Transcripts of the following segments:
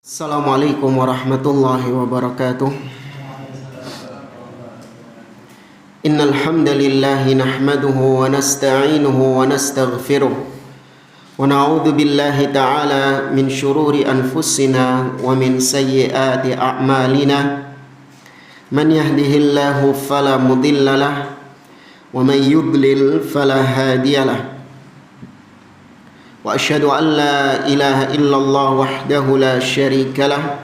Assalamualaikum warahmatullahi wabarakatuh. Innal hamdalillah nahmaduhu wa nasta'inuhu wa nastaghfiruh wa na'udzu billahi ta'ala min shururi anfusina wa min sayyiati a'malina. Man yahdihillahu fala mudhillalah wa man yudlil fala hadiyalah. Wa asyhadu an la ilaha illallah wahdahu la syarika lah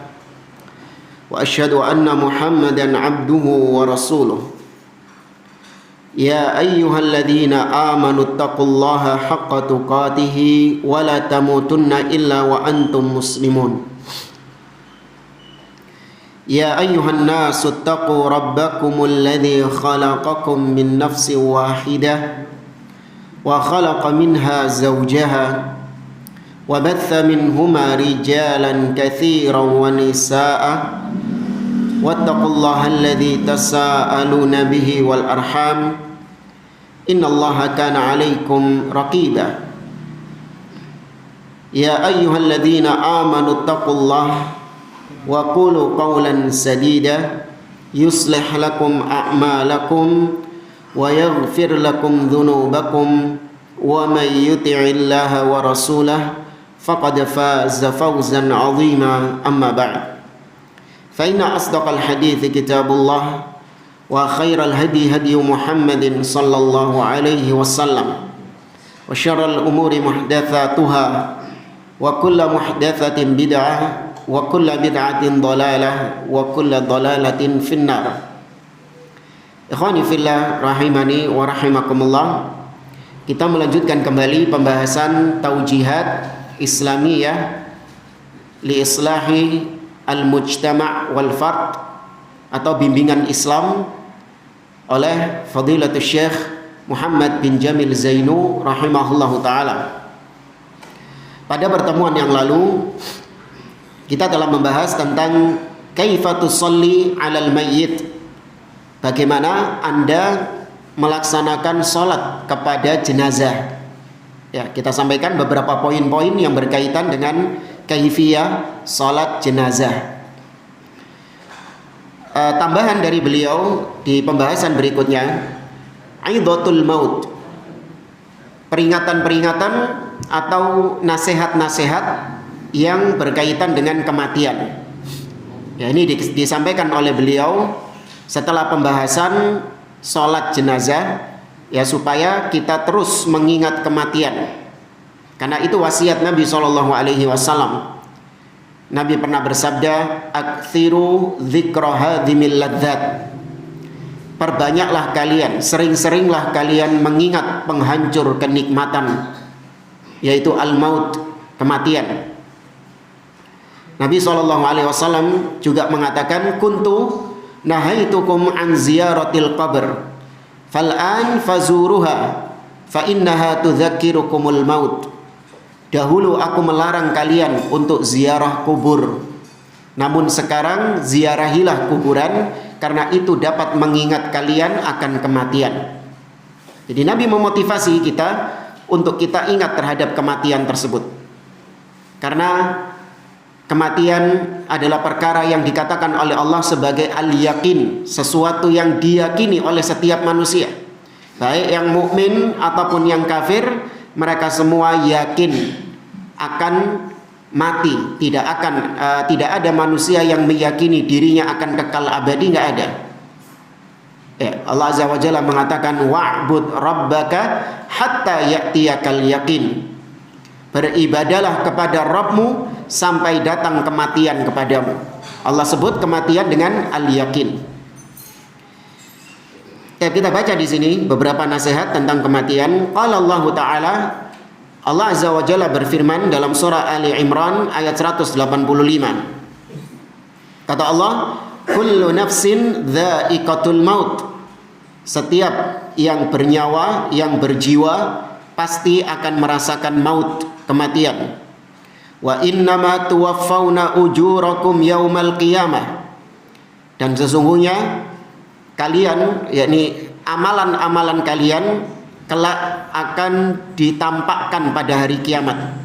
wa asyhadu anna Muhammadan abduhu wa rasuluh. Ya ayyuhalladzina amanu taqullaha haqqa tuqatih wa la tamutunna illa wa antum muslimun. Ya ayyuhan nasu taqu rabbakumul ladzi khalaqakum min nafsin wahidah wa khalaqa minha zawjaha wa batha minhuma rijalan katsiran wa nisaa'a wattaqullaha alladzi tasaaluna bihi wal arham innallaha kana 'alaikum raqiba. Ya ayyuhalladzina amanu taqullaha wa qulu qawlan sadida yuslih lakum a'malakum wa yaghfir lakum dhunubakum wa may yuti'illaha wa rasulahu faqad faza fawzan 'azima. Amma ba'd, fa inna asdaqal hadithi kitabullah wa khairal hadi hadi Muhammadin sallallahu alaihi wasallam wa syarral umuri muhdatsatuha wa kullu muhdatsatin bid'ah wa kullu bid'atin dhalalah wa kullu dhalalatin finnar. Ikhwani fillah rahimani wa rahimakumullah. Kita melanjutkan kembali pembahasan taujihat Islamiyah li islahi al-mujtama' wal fard atau bimbingan Islam oleh Fadilatul Syekh Muhammad bin Jamil Zainu rahimahullahu taala. Pada pertemuan yang lalu kita telah membahas tentang kaifa tusalli 'alal mayyit. Bagaimana Anda melaksanakan sholat kepada jenazah. Ya, kita sampaikan beberapa poin-poin yang berkaitan dengan kaifiyah sholat jenazah. Tambahan dari beliau di pembahasan berikutnya, aidatul maut, peringatan-peringatan atau nasihat-nasihat yang berkaitan dengan kematian. Ya, ini disampaikan oleh beliau setelah pembahasan sholat jenazah, ya, supaya kita terus mengingat kematian. Karena itu wasiat Nabi SAW. Nabi pernah bersabda, "Aktsiru dzikra hadzimil ladzat." Perbanyaklah kalian, sering-seringlah kalian mengingat penghancur kenikmatan, yaitu al-maut, kematian. Nabi SAW juga mengatakan, "Kuntu nahaitukum an ziyaratil qabr fal'an fazuruha fa innaha tudzakkirukumul maut." Dahulu aku melarang kalian untuk ziarah kubur, namun sekarang ziarahilah kuburan karena itu dapat mengingat kalian akan kematian. Jadi Nabi memotivasi kita untuk kita ingat terhadap kematian tersebut, karena kematian adalah perkara yang dikatakan oleh Allah sebagai al-yakin, sesuatu yang diyakini oleh setiap manusia, baik yang mukmin ataupun yang kafir. Mereka semua yakin akan mati. Tidak ada manusia yang meyakini dirinya akan kekal abadi, nggak ada. Allah Azza wa Jalla mengatakan, wa'bud rabbaka hatta ya'tiyakal yakin. Beribadalah kepada Rabbmu sampai datang kematian kepadamu. Allah sebut kematian dengan al-yakin. Kita baca di sini beberapa nasihat tentang kematian. Qala Allah Ta'ala, Allah Azza wa Jalla berfirman dalam surah Ali Imran ayat 185. Kata Allah, kullu nafsin dha'iqatul maut. Setiap yang bernyawa, yang berjiwa pasti akan merasakan maut, kematian. Wa innama tuwaffawna ujurakum yaumal qiyamah. Dan sesungguhnya kalian, yakni amalan-amalan kalian kelak akan ditampakkan pada hari kiamat.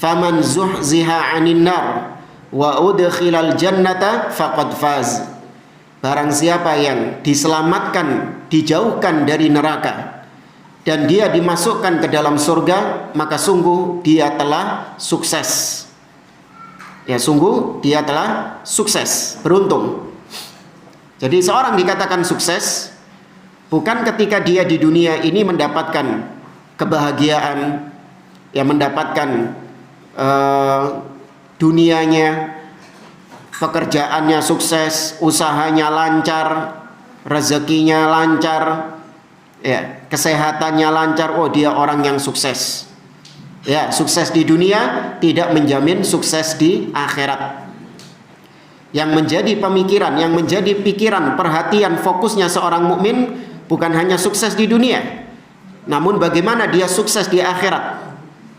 faman zuhziha 'anil nar wa udkhilal jannata faqad faz. Barang siapa yang diselamatkan, dijauhkan dari neraka dan dia dimasukkan ke dalam surga, maka sungguh dia telah sukses. Ya, sungguh dia telah sukses, beruntung. Jadi seorang dikatakan sukses bukan ketika dia di dunia ini mendapatkan kebahagiaan, ya mendapatkan dunianya, pekerjaannya sukses, usahanya lancar, rezekinya lancar, ya, kesehatannya lancar. Oh, dia orang yang sukses. Ya, sukses di dunia tidak menjamin sukses di akhirat. Yang menjadi pemikiran, yang menjadi pikiran, perhatian, fokusnya seorang mukmin bukan hanya sukses di dunia, namun bagaimana dia sukses di akhirat.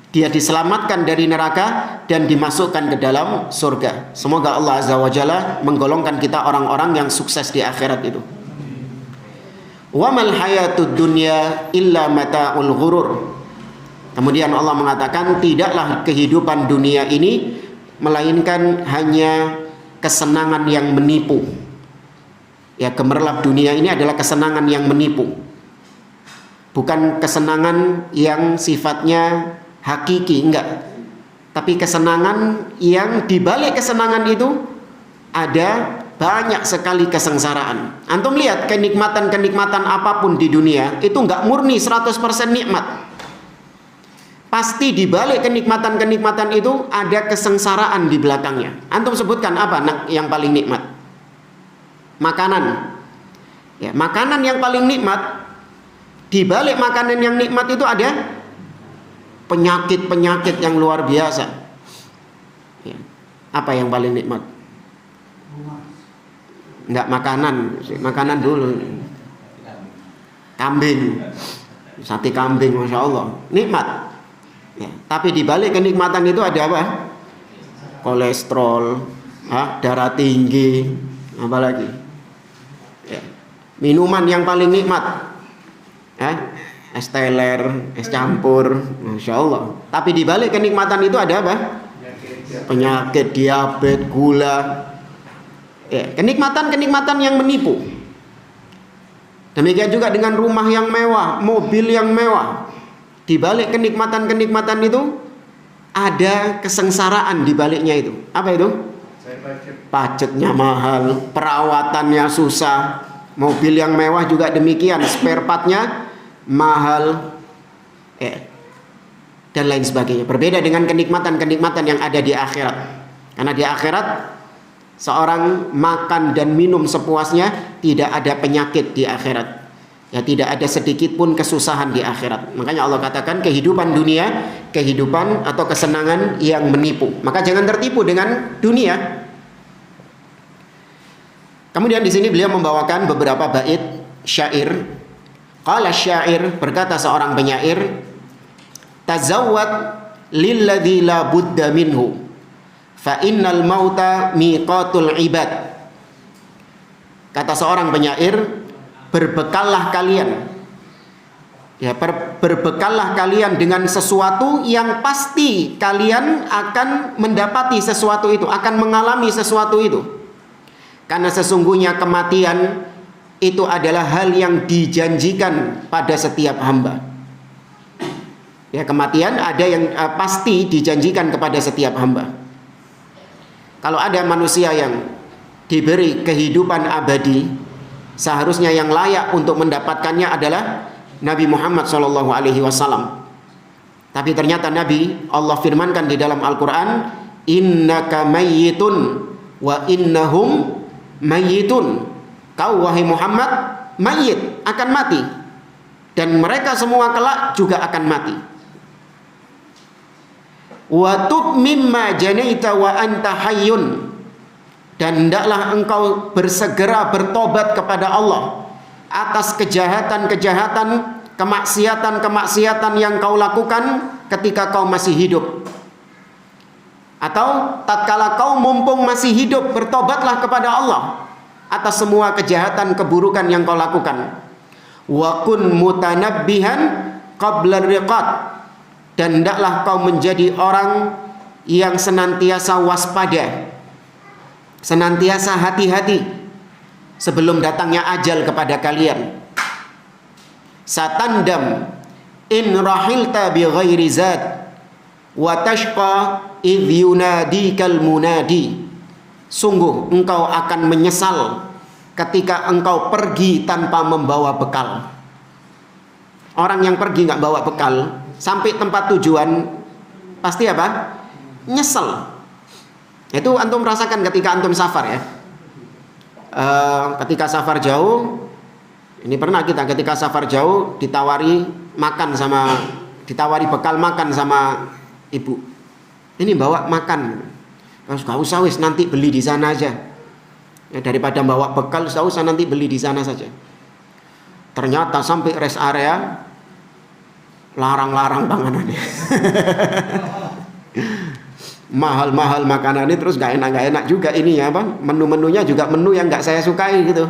Dia diselamatkan dari neraka dan dimasukkan ke dalam surga. Semoga Allah Azza wa Jalla menggolongkan kita orang-orang yang sukses di akhirat itu. Wa mal hayatud dunya illa mata'ul ghurur. Kemudian Allah mengatakan, tidaklah kehidupan dunia ini melainkan hanya kesenangan yang menipu. Ya, gemerlap dunia ini adalah kesenangan yang menipu. Bukan kesenangan yang sifatnya hakiki, enggak. Tapi kesenangan yang dibalik kesenangan itu ada banyak sekali kesengsaraan. Antum lihat kenikmatan-kenikmatan apapun di dunia itu enggak murni 100% nikmat. Pasti dibalik kenikmatan-kenikmatan itu ada kesengsaraan di belakangnya. Antum sebutkan apa yang paling nikmat? Makanan. Ya, makanan yang paling nikmat, dibalik makanan yang nikmat itu ada penyakit-penyakit yang luar biasa. Ya. Apa yang paling nikmat? Enggak makanan dulu. Kambing, sate kambing, masya Allah, nikmat. Ya. Tapi di balik kenikmatan itu ada apa? Kolesterol, darah tinggi, apa lagi? Ya. Minuman yang paling nikmat, es teler, es campur, masya Allah. Tapi di balik kenikmatan itu ada apa? Penyakit, diabetes, gula. Ya, kenikmatan-kenikmatan yang menipu. Demikian juga dengan rumah yang mewah, mobil yang mewah. Di balik kenikmatan-kenikmatan itu ada kesengsaraan di baliknya itu. Apa itu? Pajaknya mahal, perawatannya susah. Mobil yang mewah juga demikian, spare partnya mahal, dan lain sebagainya. Berbeda dengan kenikmatan-kenikmatan yang ada di akhirat. Karena di akhirat seorang makan dan minum sepuasnya, tidak ada penyakit di akhirat. Ya, tidak ada sedikit pun kesusahan di akhirat. Makanya Allah katakan kehidupan dunia, kehidupan atau kesenangan yang menipu. Maka jangan tertipu dengan dunia. Kemudian di sini beliau membawakan beberapa bait syair. Qala syair, berkata seorang penyair, tazawwad lilladzi la budda minhu fa innal mauta miqatul ibad. Kata seorang penyair, berbekallah kalian, ya, berbekallah kalian dengan sesuatu yang pasti kalian akan mendapati sesuatu itu, akan mengalami sesuatu itu. Karena sesungguhnya kematian itu adalah hal yang dijanjikan pada setiap hamba. Ya, kematian ada yang pasti dijanjikan kepada setiap hamba. Kalau ada manusia yang diberi kehidupan abadi, seharusnya yang layak untuk mendapatkannya adalah Nabi Muhammad SAW. Tapi ternyata Nabi, Allah firmankan di dalam Al-Quran, innaka mayyitun wa innahum mayyitun. Kau wahai Muhammad mayyit, akan mati, dan mereka semua kelak juga akan mati. Wa tub mimma janaita wa anta hayyun, dan hendaklah engkau bersegera bertobat kepada Allah atas kejahatan-kejahatan, kemaksiatan-kemaksiatan yang kau lakukan ketika kau masih hidup. Atau tatkala kau mumpung masih hidup, bertobatlah kepada Allah atas semua kejahatan keburukan yang kau lakukan. Wa kun mutanabbihan qabla riqat, dan hendaklah kau menjadi orang yang senantiasa waspada senantiasa hati-hati sebelum datangnya ajal kepada kalian. Satandam in rahilta bi ghairi zad wa tashqa idh yunadikal munadi. Sungguh engkau akan menyesal ketika engkau pergi tanpa membawa bekal. Orang yang pergi nggak bawa bekal sampai tempat tujuan pasti apa? Nyesel. Itu antum merasakan ketika antum safar ya. Ketika safar jauh, ini pernah kita ketika safar jauh ditawari bekal makan sama ibu. Ini bawa makan. Gak usah wis, nanti beli di sana aja. Ya, daripada bawa bekal, gak usah, nanti beli di sana saja. Ternyata sampai rest area larang-larang panganannya. Mahal-mahal makanan ini, terus gak enak juga ini ya, menu-menunya juga menu yang gak saya sukai gitu.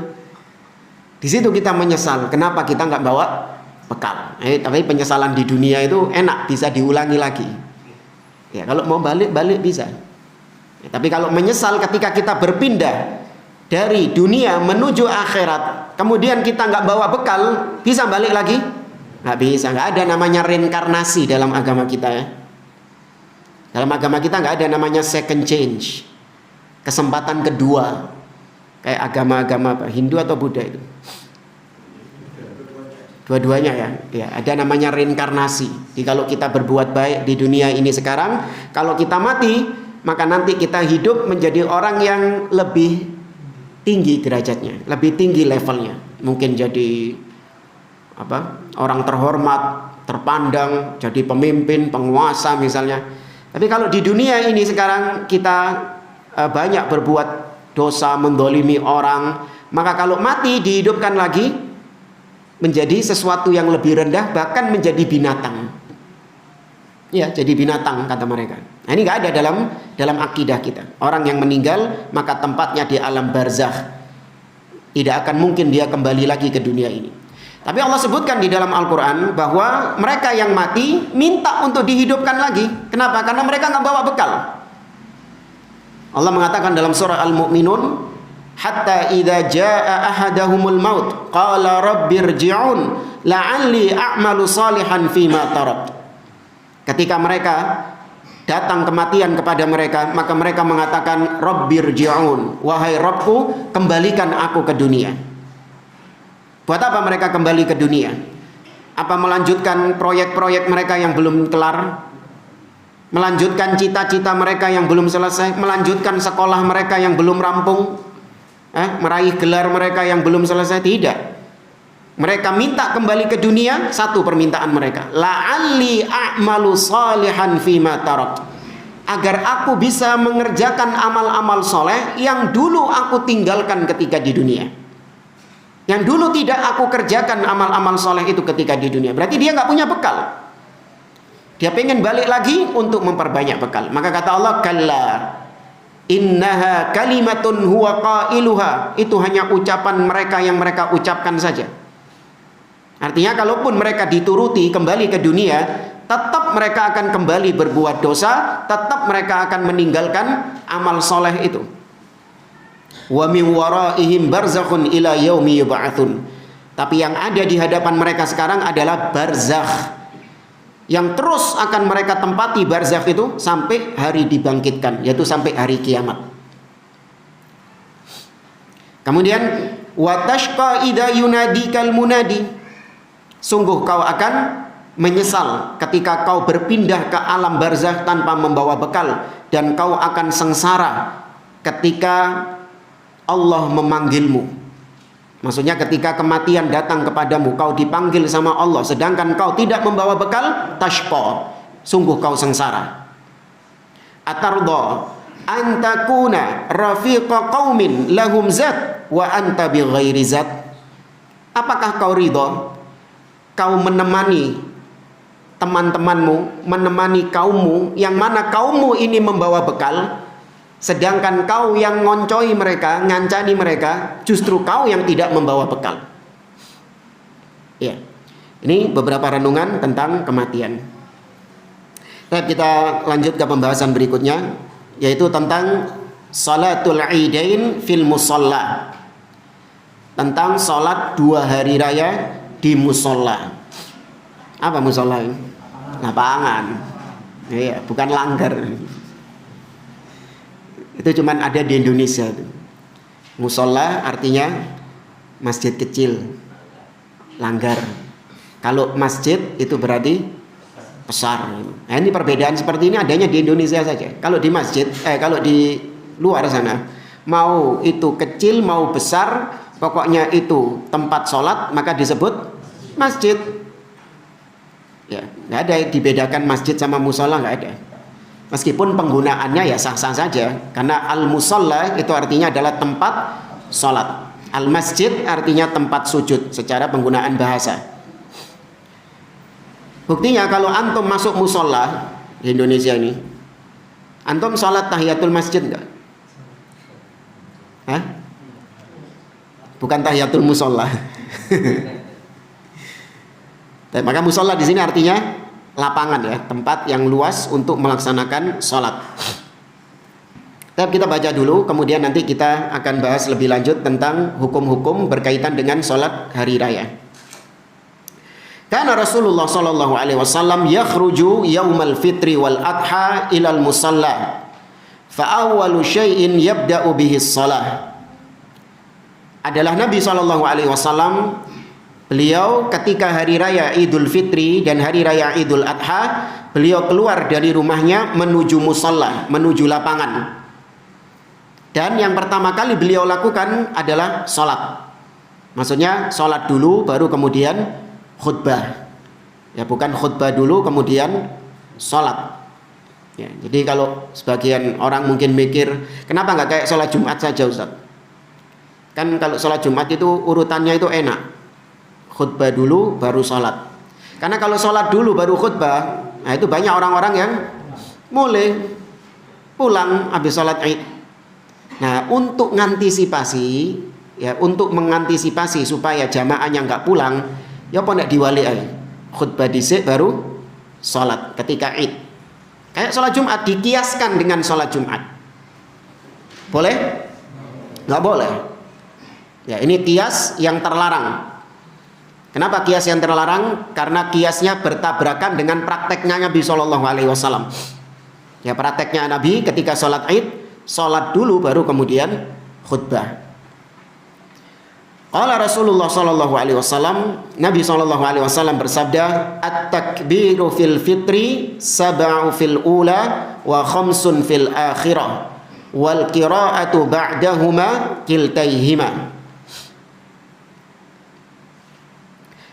Di situ kita menyesal kenapa kita nggak bawa bekal. Tapi penyesalan di dunia itu enak, bisa diulangi lagi. Ya, kalau mau balik bisa. Ya, tapi kalau menyesal ketika kita berpindah dari dunia menuju akhirat, kemudian kita nggak bawa bekal, bisa balik lagi? Nggak bisa. Nggak ada namanya reinkarnasi dalam agama kita ya. Dalam agama kita nggak ada namanya second change, kesempatan kedua, kayak agama-agama Hindu atau Buddha itu. Dua-duanya ya, ada namanya reinkarnasi. Jadi kalau kita berbuat baik di dunia ini sekarang, kalau kita mati, maka nanti kita hidup menjadi orang yang lebih tinggi derajatnya, lebih tinggi levelnya. Mungkin jadi orang terhormat, terpandang, jadi pemimpin, penguasa misalnya. Tapi kalau di dunia ini sekarang kita banyak berbuat dosa, mendolimi orang, maka kalau mati dihidupkan lagi menjadi sesuatu yang lebih rendah, bahkan menjadi binatang. Ya, jadi binatang kata mereka. Nah, ini nggak ada dalam akidah kita. Orang yang meninggal maka tempatnya di alam barzakh. Tidak akan mungkin dia kembali lagi ke dunia ini. Tapi Allah sebutkan di dalam Al-Quran bahwa mereka yang mati minta untuk dihidupkan lagi. Kenapa? Karena mereka nggak bawa bekal. Allah mengatakan dalam surah Al-Mu'minun, hatta idza jaa ahadahumul maut qala rabbirji'un la'alli a'malu salihan fima tarak. Ketika mereka datang kematian kepada mereka, maka mereka mengatakan rabbirji'un, wahai Rabbku, kembalikan aku ke dunia. Buat apa mereka kembali ke dunia? Apa melanjutkan proyek-proyek mereka yang belum kelar? Melanjutkan cita-cita mereka yang belum selesai? Melanjutkan sekolah mereka yang belum rampung? Meraih gelar mereka yang belum selesai? Tidak. Mereka minta kembali ke dunia, satu permintaan mereka, la'alli a'malu salihan fima tarak, agar aku bisa mengerjakan amal-amal soleh yang dulu aku tinggalkan ketika di dunia. Yang dulu tidak aku kerjakan amal-amal soleh itu ketika di dunia. Berarti dia nggak punya bekal. Dia pengen balik lagi untuk memperbanyak bekal. Maka kata Allah, kalla innaha kalimatun huwa qailuha. Itu hanya ucapan mereka yang mereka ucapkan saja. Artinya kalaupun mereka dituruti kembali ke dunia, tetap mereka akan kembali berbuat dosa, tetap mereka akan meninggalkan amal soleh itu. Wa min waraihim barzakhun ila yaumi yub'atsun. Tapi yang ada di hadapan mereka sekarang adalah barzakh, yang terus akan mereka tempati barzakh itu sampai hari dibangkitkan, yaitu sampai hari kiamat. Kemudian wa tashqa idza yunadikal munadi. Sungguh kau akan menyesal ketika kau berpindah ke alam barzakh tanpa membawa bekal, dan kau akan sengsara ketika Allah memanggilmu. Maksudnya ketika kematian datang kepadamu, kau dipanggil sama Allah sedangkan kau tidak membawa bekal, tashqa, sungguh kau sengsara. Atarda antakuna rafiqa qaumin lahum zat wa anta bighairi zat. Apakah kau ridha kau menemani teman-temanmu, menemani kaummu yang mana kaummu ini membawa bekal, sedangkan kau yang ngoncoi mereka, ngancani mereka, justru kau yang tidak membawa bekal. Ya, ini beberapa renungan tentang kematian. Kita lanjut ke pembahasan berikutnya, yaitu tentang salatul idain fil musalla, tentang salat 2 hari raya di musalla. Apa musalla ini? Lapangan. Iya, bukan langgar. Itu cuman ada di Indonesia. Musalla artinya masjid kecil, langgar. Kalau masjid itu berarti besar. Nah, ini perbedaan seperti ini adanya di Indonesia saja. Kalau di masjid, kalau di luar sana, mau itu kecil mau besar, pokoknya itu tempat sholat maka disebut masjid. Ya, nggak ada dibedakan masjid sama musola, nggak ada. Meskipun penggunaannya ya sah-sah saja, karena al-musalla itu artinya adalah tempat sholat. Al-masjid artinya tempat sujud secara penggunaan bahasa. Buktinya kalau antum masuk musola di Indonesia ini, antum sholat tahiyatul masjid enggak? Hah? Bukan tahiyatul musola. Maka musola di sini artinya lapangan ya, tempat yang luas untuk melaksanakan sholat. Tapi kita baca dulu, kemudian nanti kita akan bahas lebih lanjut tentang hukum-hukum berkaitan dengan sholat hari raya. Karena Rasulullah sallallahu alaihi wasallam yakhruju yaumal fitri wal adha ilal musalla. Fa awwalu syai'in yabda'u bihi shalah. Adalah Nabi sallallahu alaihi wasallam, beliau ketika hari raya Idul Fitri dan hari raya Idul Adha, beliau keluar dari rumahnya menuju musalla, menuju lapangan. Dan yang pertama kali beliau lakukan adalah sholat. Maksudnya sholat dulu baru kemudian khutbah. Ya, bukan khutbah dulu kemudian sholat. Ya, jadi kalau sebagian orang mungkin mikir, kenapa nggak kayak sholat Jumat saja Ustaz? Kan kalau sholat Jumat itu urutannya itu enak. Khutbah dulu baru sholat. Karena kalau sholat dulu baru khutbah, nah itu banyak orang-orang yang mulai pulang habis sholat Id. Nah, untuk mengantisipasi supaya jamaahnya nggak pulang, ya apa ndak diwali aja. Khutbah dhisik baru sholat ketika Id. Kayak sholat Jumat dikiaskan dengan sholat Jumat. Boleh? Nggak boleh. Ya, ini kias yang terlarang. Kenapa kias yang terlarang? Karena kiasnya bertabrakan dengan prakteknya Nabi Shallallahu Alaihi Wasallam. Ya, prakteknya Nabi ketika sholat Id, sholat dulu baru kemudian khutbah. Qala Rasulullah sallallahu alaihi wasallam, Nabi sallallahu alaihi wasallam bersabda, "At-takbiru fil fitri sab'u fil ula wa khamsun fil akhirah wal qira'atu ba'dahuma kiltaihima."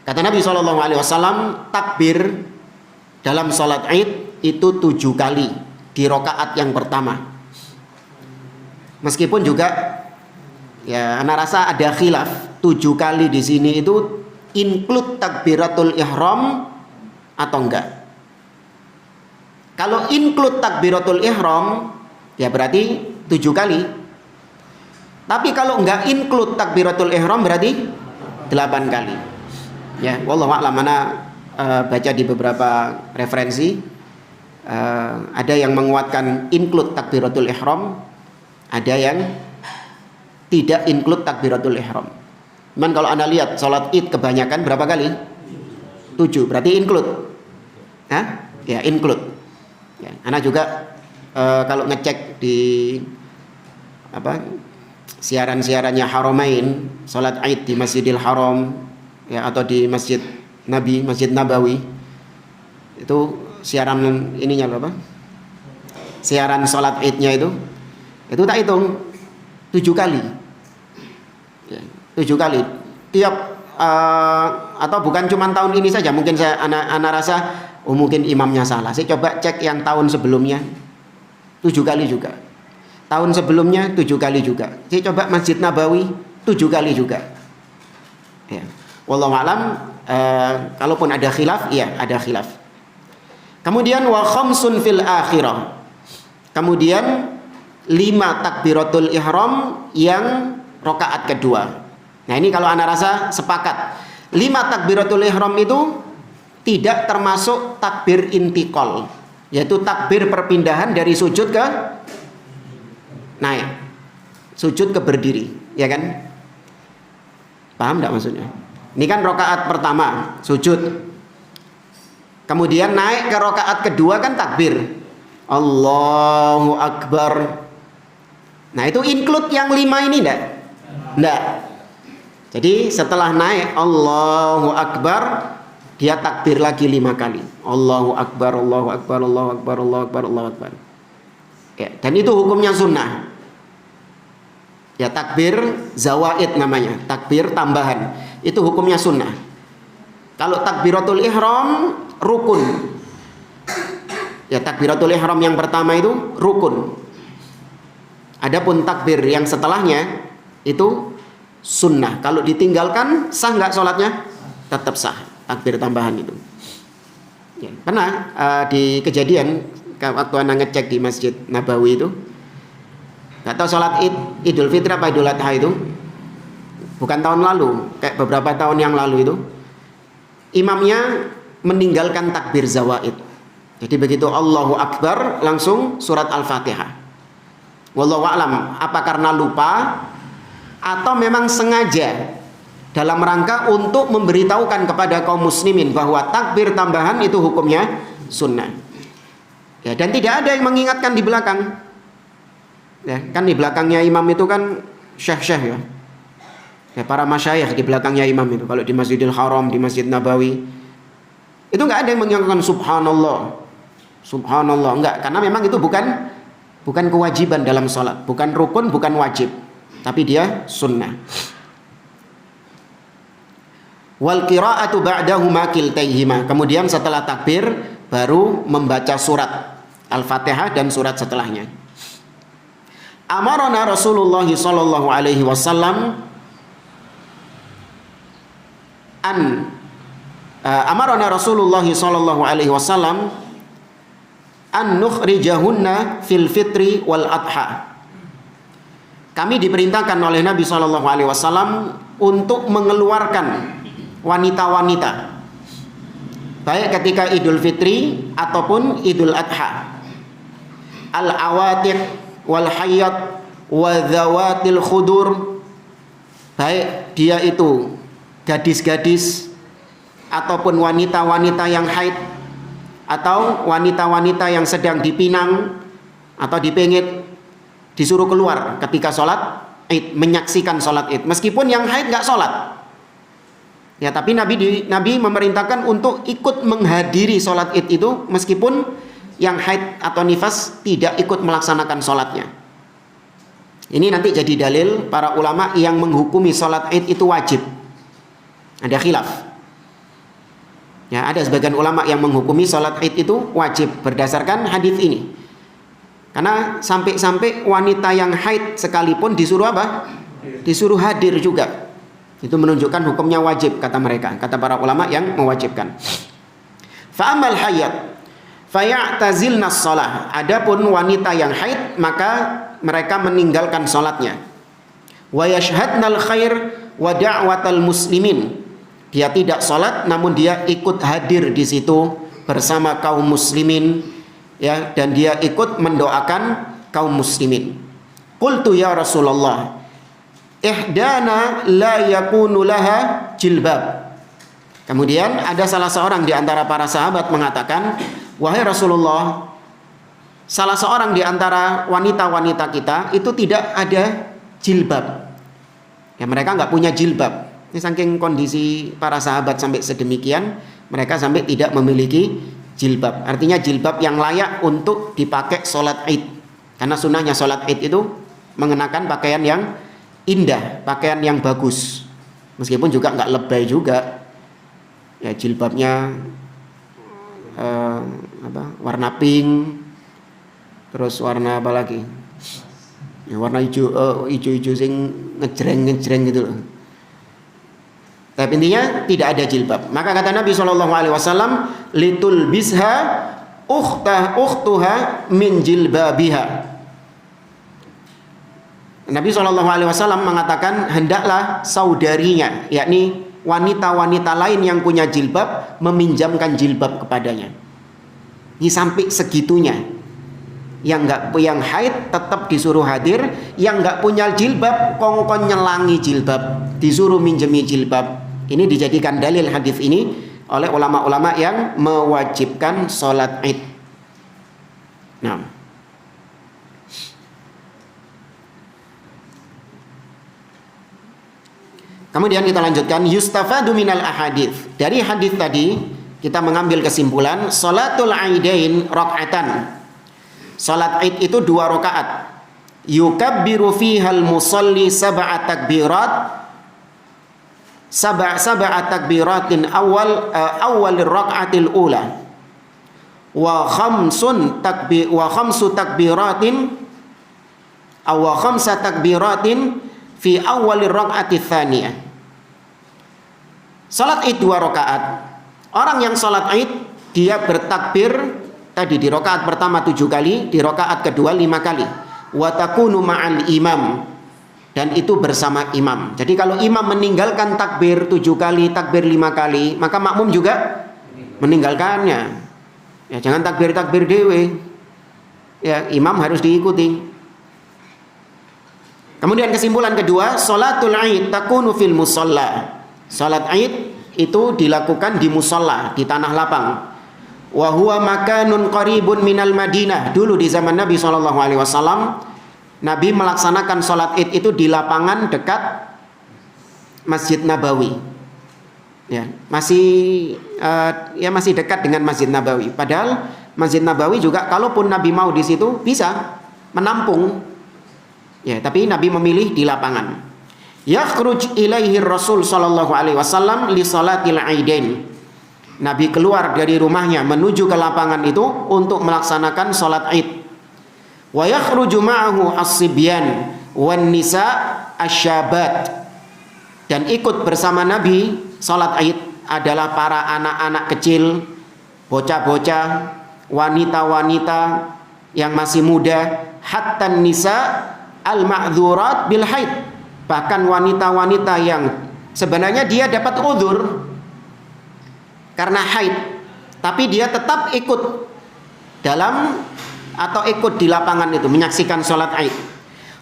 Kata Nabi sallallahu alaihi wasallam, takbir dalam salat Id itu 7 kali di rakaat yang pertama. Meskipun juga ya anak rasa ada khilaf, 7 kali di sini itu include takbiratul ihram atau enggak. Kalau include takbiratul ihram ya berarti 7 kali. Tapi kalau enggak include takbiratul ihram berarti 8 kali. Ya, wallahu a'lam, mana baca di beberapa referensi ada yang menguatkan include takbiratul ihram, ada yang tidak include takbiratul ihram. Cuman kalau Anda lihat salat Id kebanyakan berapa kali? 7, berarti include. Hah? Ya, include. Ya, Anda juga kalau ngecek di siaran-siarannya Haramain, salat Id di Masjidil Haram ya, atau di Masjid Nabi, Masjid Nabawi, itu siaran ininya berapa? Siaran salat Idnya itu tak hitung 7 kali. Ya, 7 kali. Tiap atau bukan cuma tahun ini saja, mungkin anak rasa mungkin imamnya salah. Saya coba cek yang tahun sebelumnya 7 kali juga. Tahun sebelumnya 7 kali juga. Saya coba Masjid Nabawi 7 kali juga. Ya. Wallahu a'lam, kalaupun ada khilaf, iya ada khilaf. Kemudian wa khamsun fil akhirah. Kemudian 5 takbiratul ihram yang rakaat kedua. Nah, ini kalau anak rasa sepakat. 5 takbiratul ihram itu tidak termasuk takbir intiqal, yaitu takbir perpindahan dari sujud ke naik. Sujud ke berdiri, ya kan? Paham enggak maksudnya? Ini kan rakaat pertama, sujud. Kemudian naik ke rakaat kedua kan takbir. Allahu Akbar. Nah, itu include yang 5 ini enggak? Enggak. Jadi setelah naik Allahu Akbar, dia takbir lagi 5 kali. Allahu Akbar, Allahu Akbar, Allahu Akbar, Allahu Akbar, Allahu Akbar. Ya, dan itu hukumnya sunnah. Ya, takbir zawaid namanya, takbir tambahan. Itu hukumnya sunnah. Kalau takbiratul ihram rukun. Ya, takbiratul ihram yang pertama itu rukun. Adapun takbir yang setelahnya itu sunnah. Kalau ditinggalkan sah nggak sholatnya? Tetap sah. Takbir tambahan itu. Ya, pernah di kejadian waktu anak ngecek di Masjid Nabawi itu, nggak tahu sholat Idul Fitri apa Idul Adha itu, bukan tahun lalu, kayak beberapa tahun yang lalu itu, imamnya meninggalkan takbir zawaid. Jadi begitu Allahu Akbar langsung surat Al-Fatihah. Wallahu a'lam, apa karena lupa atau memang sengaja dalam rangka untuk memberitahukan kepada kaum muslimin bahwa takbir tambahan itu hukumnya sunnah. Ya, dan tidak ada yang mengingatkan di belakang. Ya, kan di belakangnya imam itu kan syekh-syekh ya. Ya, para masyayikh di belakangnya imam itu. Kalau di Masjidil Haram, di Masjid Nabawi, itu nggak ada yang mengingatkan subhanallah. Subhanallah, enggak, karena memang itu bukan kewajiban dalam sholat, bukan rukun, bukan wajib, tapi dia sunnah. Wal qira'atu ba'dahuma kiltaihima. Kemudian setelah takbir baru membaca surat Al-Fatihah dan surat setelahnya. Amarana Rasulullah sallallahu alaihi wasallam amarana Rasulullah sallallahu alaihi wasallam an nukhrijahunna fil fitri wal adha. Kami diperintahkan oleh Nabi sallallahu alaihi wasallam untuk mengeluarkan wanita-wanita baik ketika Idul Fitri ataupun Idul Adha. Al-awatiq wal hayyat wa dzawatil khudur, baik dia itu gadis-gadis ataupun wanita-wanita yang haid atau wanita-wanita yang sedang dipinang atau dipengit, disuruh keluar ketika sholat Id, menyaksikan sholat Id. Meskipun yang haid nggak sholat, ya, tapi Nabi memerintahkan untuk ikut menghadiri sholat Id itu meskipun yang haid atau nifas tidak ikut melaksanakan sholatnya. Ini nanti jadi dalil para ulama yang menghukumi sholat Id itu wajib. Ada khilaf. Ya, ada sebagian ulama yang menghukumi sholat Id itu wajib berdasarkan hadis ini. Karena sampai-sampai wanita yang haid sekalipun disuruh apa? Disuruh hadir juga. Itu menunjukkan hukumnya wajib kata mereka, kata para ulama yang mewajibkan. Fa'amal hayyat fayatazilna shalah. Adapun wanita yang haid maka mereka meninggalkan salatnya. Wa yashhadnal khair wa da'watal muslimin. Dia tidak salat namun dia ikut hadir di situ bersama kaum muslimin, ya, dan dia ikut mendoakan kaum muslimin. Qultu ya Rasulullah, ihdana la yakunu laha jilbab. Kemudian ada salah seorang di antara para sahabat mengatakan, wahai Rasulullah, salah seorang di antara wanita-wanita kita itu tidak ada jilbab. Ya, mereka nggak punya jilbab. Ini saking kondisi para sahabat sampai sedemikian, mereka sampai tidak memiliki jilbab. Artinya jilbab yang layak untuk dipakai sholat Id. Karena sunnahnya sholat Id itu mengenakan pakaian yang indah, pakaian yang bagus. Meskipun juga nggak lebay juga. Ya, jilbabnya warna pink, terus warna apa lagi? Ya, warna hijau sing ngejreng gitu loh. Tapi intinya tidak ada jilbab. Maka kata Nabi SAW, litul bisha ukhtuha min jilbabiha. Nabi SAW mengatakan hendaklah saudarinya, yakni wanita-wanita lain yang punya jilbab meminjamkan jilbab kepadanya. Ini sampai segitunya. yang haid tetap disuruh hadir, yang nggak punya jilbab kongkon nyelangi jilbab, disuruh minjemi jilbab. Ini dijadikan dalil hadis ini oleh ulama-ulama yang mewajibkan sholat id. Nah, kemudian kita lanjutkan, yustafadu minal ahadits. Dari hadis tadi kita mengambil kesimpulan salatul aidain rakaatan. Salat id itu 2 rakaat. Yukabbiru fihal musalli sab'a takbiratin awal rakaatil ula. Wa khamsu takbiratin fi awal rakaati tsaniyah. Salat id 2 rakaat. Orang yang salat id dia bertakbir tadi di rakaat pertama 7 kali, di rakaat kedua 5 kali. Wa takunu ma'al imam, dan itu bersama imam. Jadi kalau imam meninggalkan takbir 7 kali, takbir 5 kali, maka makmum juga meninggalkannya. Ya, jangan takbir dewe. Ya, imam harus diikuti. Kemudian kesimpulan kedua, salatul id takunu fil musalla. Salat id itu dilakukan di musalla, di tanah lapang. Wa huwa makanun qaribun minal Madinah. Dulu di zaman Nabi SAW, Nabi melaksanakan salat id itu di lapangan dekat Masjid Nabawi. Ya, masih dekat dengan Masjid Nabawi. Padahal Masjid Nabawi juga kalaupun Nabi mau di situ bisa menampung. Ya, tapi Nabi memilih di lapangan. Yakhruj ilaihi Rasul sallallahu alaihi wasallam li salatil aidain. Nabi keluar dari rumahnya menuju ke lapangan itu untuk melaksanakan salat id. Wa yakhruju ma'ahu as-sibyan wan nisa asyabat. Dan ikut bersama Nabi salat id adalah para anak-anak kecil, bocah-bocah, wanita-wanita yang masih muda, hatta nisa al-ma'dzurat bil haid. Bahkan wanita-wanita yang sebenarnya dia dapat udzur karena haid, tapi dia tetap ikut dalam atau ikut di lapangan itu menyaksikan salat id.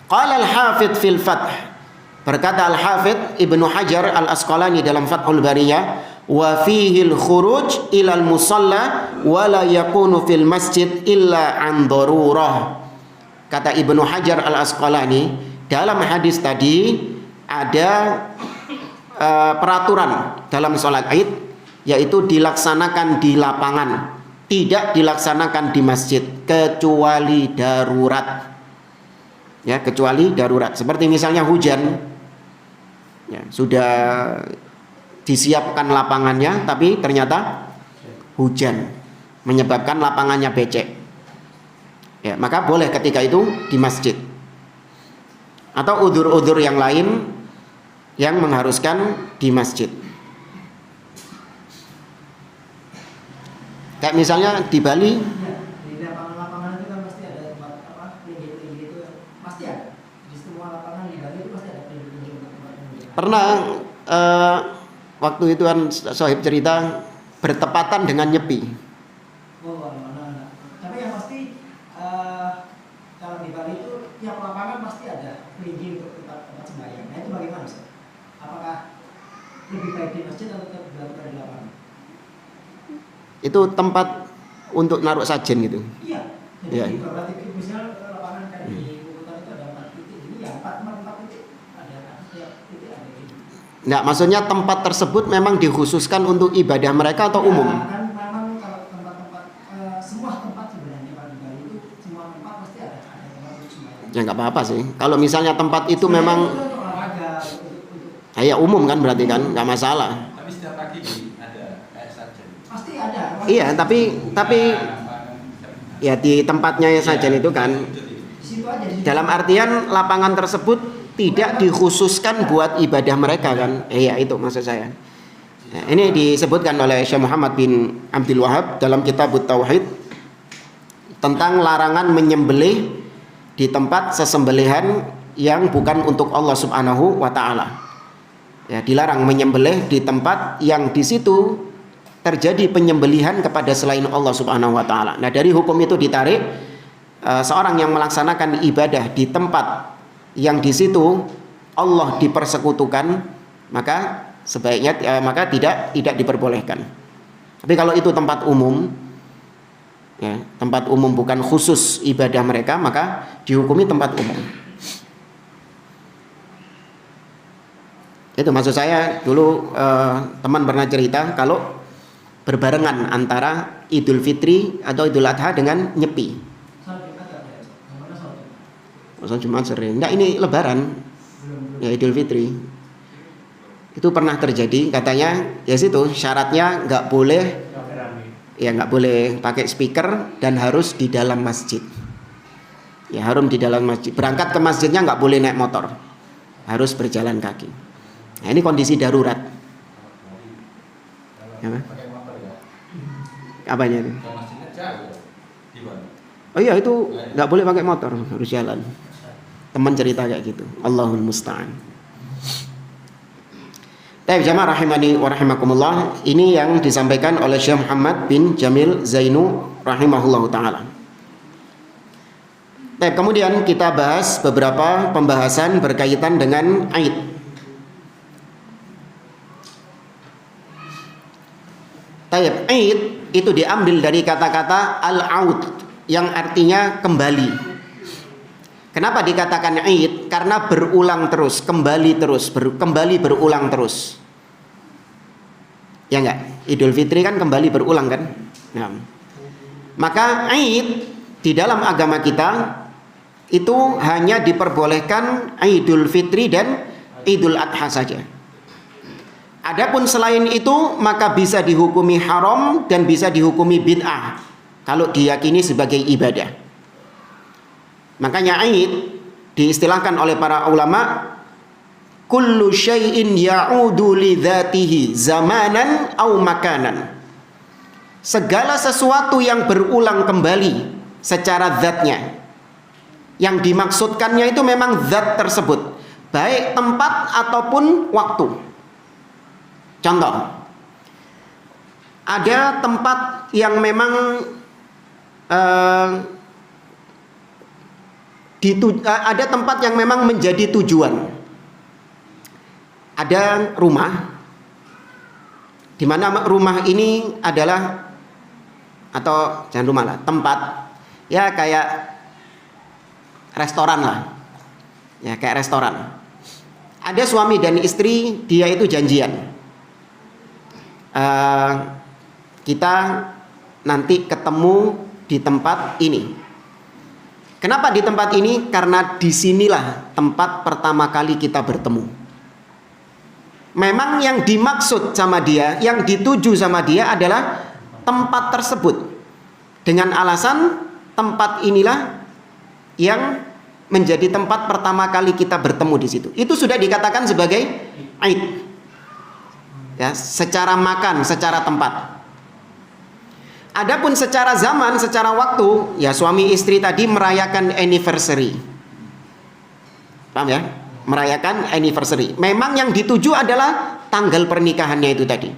Qala al-Hafidz fil Fath, berkata Al-Hafidz Ibnu Hajar Al-Asqalani dalam Fathul Bariyah, wa fihi al-khuruj ila al-musalla wa la yakunu fil masjid illa an darurah. Kata Ibnu Hajar Al-Asqalani, dalam hadis tadi ada peraturan dalam salat id, yaitu dilaksanakan di lapangan, tidak dilaksanakan di masjid kecuali darurat. Ya, kecuali darurat. Seperti misalnya hujan, ya, sudah disiapkan lapangannya, tapi ternyata hujan menyebabkan lapangannya becek. Ya, maka boleh ketika itu di masjid. Atau udzur-udzur yang lain yang mengharuskan di masjid. Kayak misalnya di Bali, di lapangan-lapangan itu kan pasti ada tempat tinggi-tinggi itu, pasti ada. Di semua lapangan di Bali itu pasti ada tinggi-tinggi tempat tinggi. Pernah waktu itu kan Sohib cerita bertepatan dengan Nyepi. Oh, mana? Tapi yang pasti kalau di Bali itu tiap lapangan pasti ada tinggi untuk tempat sembahyang. Nah itu bagaimana sih? Apakah lebih baik di masjid atau tetap dilakukan di lapangan? Itu tempat untuk naruh sajen gitu. Iya. Jadi Ya. beberapa titik, misalnya lapangan kayak di Kukutan itu ada 4 titik, ini ya 4 titik ada setiap titik ada gitu. Nah, maksudnya tempat tersebut memang dikhususkan untuk ibadah mereka atau umum? Ya, kan memang kalau tempat-tempat semua tempat sebenarnya kalau di Bali itu semua tempat pasti ada tempat untuk sembahyang. Ya nggak apa-apa sih. Kalau misalnya tempat itu Sebenarnya memang itu untuk olahraga, untuk ya umum kan berarti kan nggak masalah. Tapi setiap pagi ada kayak saja. pasti ada. Iya, tapi ya di tempatnya sajen itu kan Di situ aja. Di situ. dalam artian lapangan tersebut tidak dikhususkan buat ibadah mereka kan. Iya, itu maksud saya. Nah, ini disebutkan oleh Syekh Muhammad bin Abdul Wahab dalam kitab Tauhid tentang larangan menyembelih di tempat sesembelihan yang bukan untuk Allah Subhanahu wa taala. Ya, dilarang menyembelih di tempat yang di situ terjadi penyembelihan kepada selain Allah Subhanahu wa taala. Nah, dari hukum itu ditarik seorang yang melaksanakan ibadah di tempat yang di situ Allah dipersekutukan, maka sebaiknya maka tidak diperbolehkan. Tapi kalau itu tempat umum, ya, tempat umum bukan khusus ibadah mereka, maka dihukumi tempat umum. Itu maksud saya dulu teman pernah cerita kalau berbarengan antara Idul Fitri atau Idul Adha dengan Nyepi. Sholat Jumat sering. Enggak, ini Lebaran. Ya, Idul Fitri. Itu pernah terjadi, katanya ya situ syaratnya nggak boleh pakai speaker dan harus di dalam masjid. Ya, harus di dalam masjid. Berangkat ke masjidnya nggak boleh naik motor, harus berjalan kaki. Nah, ini kondisi darurat. Apa? Apanya ini? Oh iya, itu nggak boleh pakai motor, harus jalan. Teman cerita kayak gitu. Allahul musta'an. Baik, jamaah rahimani wa rahimakumullah, ini yang disampaikan oleh Syekh Muhammad bin Jamil Zainu rahimahullahu taala. Baik, kemudian kita bahas beberapa pembahasan berkaitan dengan Aid. Tayyib, Aid itu diambil dari kata-kata al-aud yang artinya kembali. Kenapa dikatakan Aid? Karena berulang terus, kembali terus, kembali berulang terus. Ya enggak? Idul Fitri kan kembali berulang kan? Nah, maka Aid di dalam agama kita itu hanya diperbolehkan Idul Fitri dan Idul Adha saja. Adapun selain itu maka bisa dihukumi haram dan bisa dihukumi bid'ah kalau diyakini sebagai ibadah. Makanya Aid diistilahkan oleh para ulama kullu syai'in ya'udu li dzatihi zamanan au makanan. Segala sesuatu yang berulang kembali secara zatnya. Yang dimaksudkannya itu memang zat tersebut, baik tempat ataupun waktu. Contoh, ada tempat yang memang ada tempat yang memang menjadi tujuan. Ada rumah, di mana rumah ini adalah, atau jangan rumah lah, tempat ya kayak restoran lah, ya kayak restoran. Ada suami dan istri, dia itu janjian, kita nanti ketemu di tempat ini. Kenapa di tempat ini? Karena disinilah tempat pertama kali kita bertemu. Memang yang dimaksud sama dia, yang dituju sama dia adalah tempat tersebut. Dengan alasan tempat inilah yang menjadi tempat pertama kali kita bertemu di situ. Itu sudah dikatakan sebagai Aid. Ya, secara makan, secara tempat. Adapun secara zaman, secara waktu, ya suami istri tadi merayakan anniversary. Paham ya? Merayakan anniversary. Memang yang dituju adalah tanggal pernikahannya itu tadi.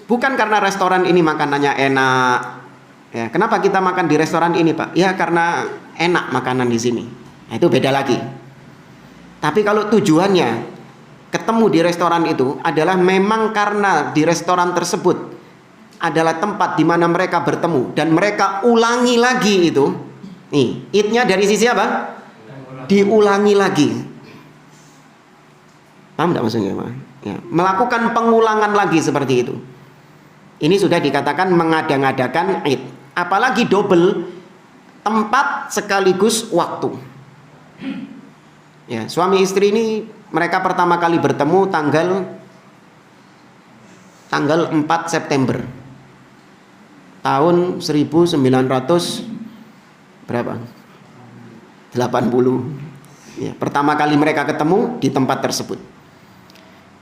Bukan karena restoran ini makanannya enak. Ya, kenapa kita makan di restoran ini, Pak? Ya karena enak makanan di sini. Nah, itu beda lagi. Tapi kalau tujuannya ketemu di restoran itu adalah memang karena di restoran tersebut adalah tempat di mana mereka bertemu dan mereka ulangi lagi itu. Nih, idnya dari sisi apa? Diulangi lagi. Paham tidak maksudnya, Pak? Ya, melakukan pengulangan lagi seperti itu. Ini sudah dikatakan mengada-ngadakan Id. Apalagi double, tempat sekaligus waktu. Ya, suami istri ini mereka pertama kali bertemu tanggal 4 September tahun 1900 berapa? 80. Ya, pertama kali mereka ketemu di tempat tersebut.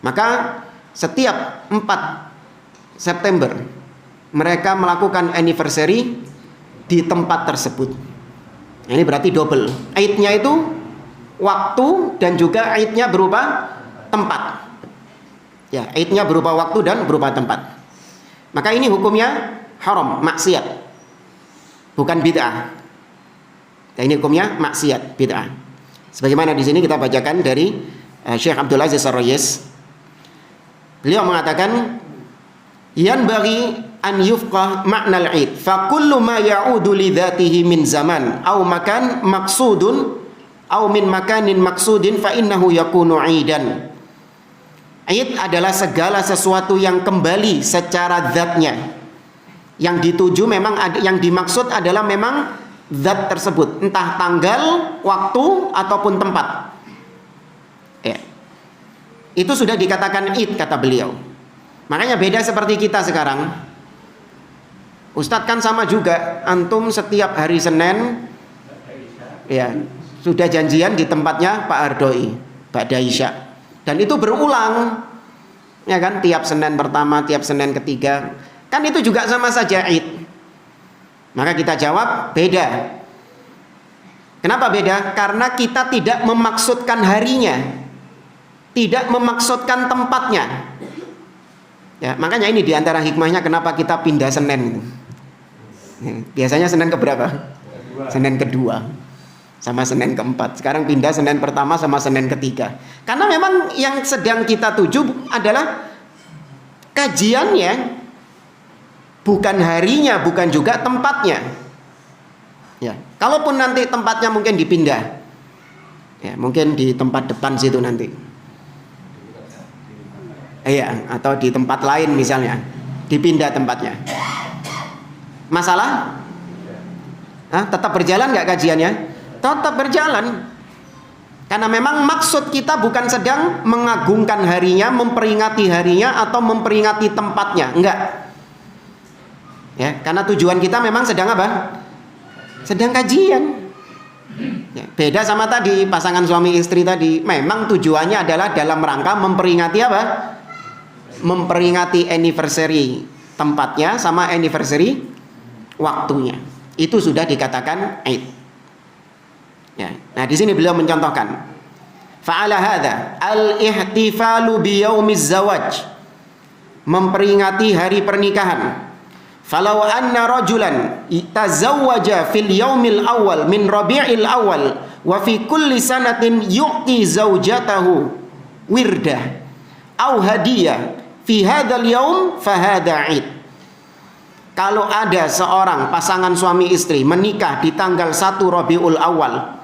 Maka setiap 4 September mereka melakukan anniversary di tempat tersebut. Ini berarti double. Aidnya itu waktu dan juga aidnya berupa tempat. Ya, aidnya berupa waktu dan berupa tempat. Maka ini hukumnya haram, maksiat. bukan bid'ah. Nah, ini hukumnya maksiat, bid'ah. Sebagaimana di sini kita bacakan dari Syekh Abdul Aziz Ar-Rayis. Beliau mengatakan, yanbaghi an yufqah makna al-'id fa kullu ma ya'udu li dzatihi min zaman aw makan maqsudun aw min makanin maqsudin fa innahu yakunu 'idan. 'Id adalah segala sesuatu yang kembali secara zatnya. Yang dituju memang yang dimaksud adalah memang zat tersebut, entah tanggal, waktu ataupun tempat. Ya. Itu sudah dikatakan 'id kata beliau. Makanya beda seperti kita sekarang. Ustadz kan sama juga, antum setiap hari Senin ya sudah janjian di tempatnya Pak Ardoi, Ba'da Isya. Dan itu berulang, ya kan? Tiap Senin pertama, tiap Senin ketiga, kan itu juga sama saja 'id. Maka kita jawab beda. Kenapa beda? Karena kita tidak memaksudkan harinya, tidak memaksudkan tempatnya. Ya, makanya ini diantara hikmahnya kenapa kita pindah Senin. Biasanya Senin keberapa? Senin kedua sama Senin keempat. Sekarang pindah Senin pertama sama Senin ketiga. Karena memang yang sedang kita tuju adalah kajiannya, bukan harinya, bukan juga tempatnya. Ya, kalaupun nanti tempatnya mungkin dipindah, ya mungkin di tempat depan situ nanti. Iya, atau di tempat lain misalnya, dipindah tempatnya. Masalah? Tetap berjalan nggak kajiannya? Tetap berjalan. Karena memang maksud kita bukan sedang mengagungkan harinya, memperingati harinya, atau memperingati tempatnya. Enggak. Ya, karena tujuan kita memang sedang apa? Sedang kajian. Ya, beda sama tadi pasangan suami istri tadi. Memang tujuannya adalah dalam rangka memperingati apa? Memperingati anniversary tempatnya sama anniversary waktunya. Itu sudah dikatakan 'id. Ya. Nah, di sini beliau mencontohkan. Fa'ala hadza al-ihtifalu bi yaumiz zawaj. Memperingati hari pernikahan. Falau anna rajulan tazawwaja fil yaumil awal min rabi'il awal wa fi kulli sanatin yu'ti zawjatahu wirdah au hadiyah fi hadzal yaum fa hadza 'id. Kalau ada seorang pasangan suami istri menikah di tanggal 1 Rabiul Awal,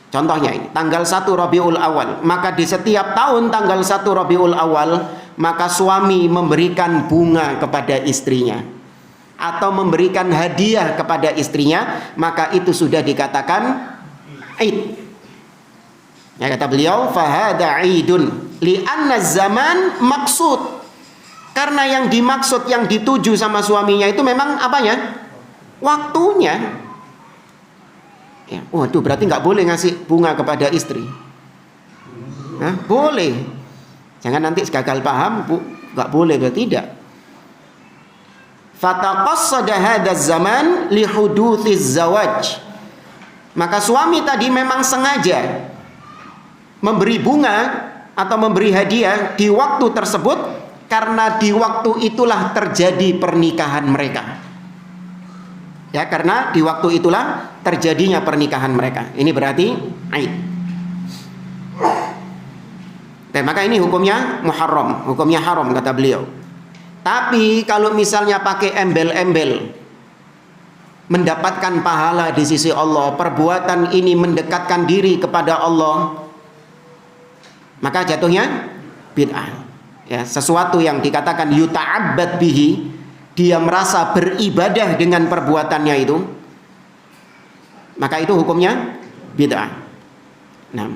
contohnya ini, tanggal 1 Rabiul Awal, maka di setiap tahun tanggal 1 Rabiul Awal, maka suami memberikan bunga kepada istrinya atau memberikan hadiah kepada istrinya, maka itu sudah dikatakan 'id. Ya, kata beliau, fa hadza 'idun li'anna zaman maksud. Karena yang dimaksud, yang dituju sama suaminya itu memang apanya? Waktunya. Ya, waduh, berarti nggak boleh ngasih bunga kepada istri. Boleh. Jangan nanti gagal paham, Bu, nggak boleh, berarti tidak. Fataqassada hadzal zaman li huduthiz zawaj. Maka suami tadi memang sengaja memberi bunga atau memberi hadiah di waktu tersebut, karena di waktu itulah terjadi pernikahan mereka. Ya, karena di waktu itulah terjadinya pernikahan mereka. Ini berarti 'id. Maka ini hukumnya muharram, hukumnya haram kata beliau. Tapi kalau misalnya pakai embel-embel, mendapatkan pahala di sisi Allah, perbuatan ini mendekatkan diri kepada Allah, maka jatuhnya bid'ah. Ya, sesuatu yang dikatakan yuta'abbad bihi, dia merasa beribadah dengan perbuatannya itu, maka itu hukumnya bid'ah. Nah,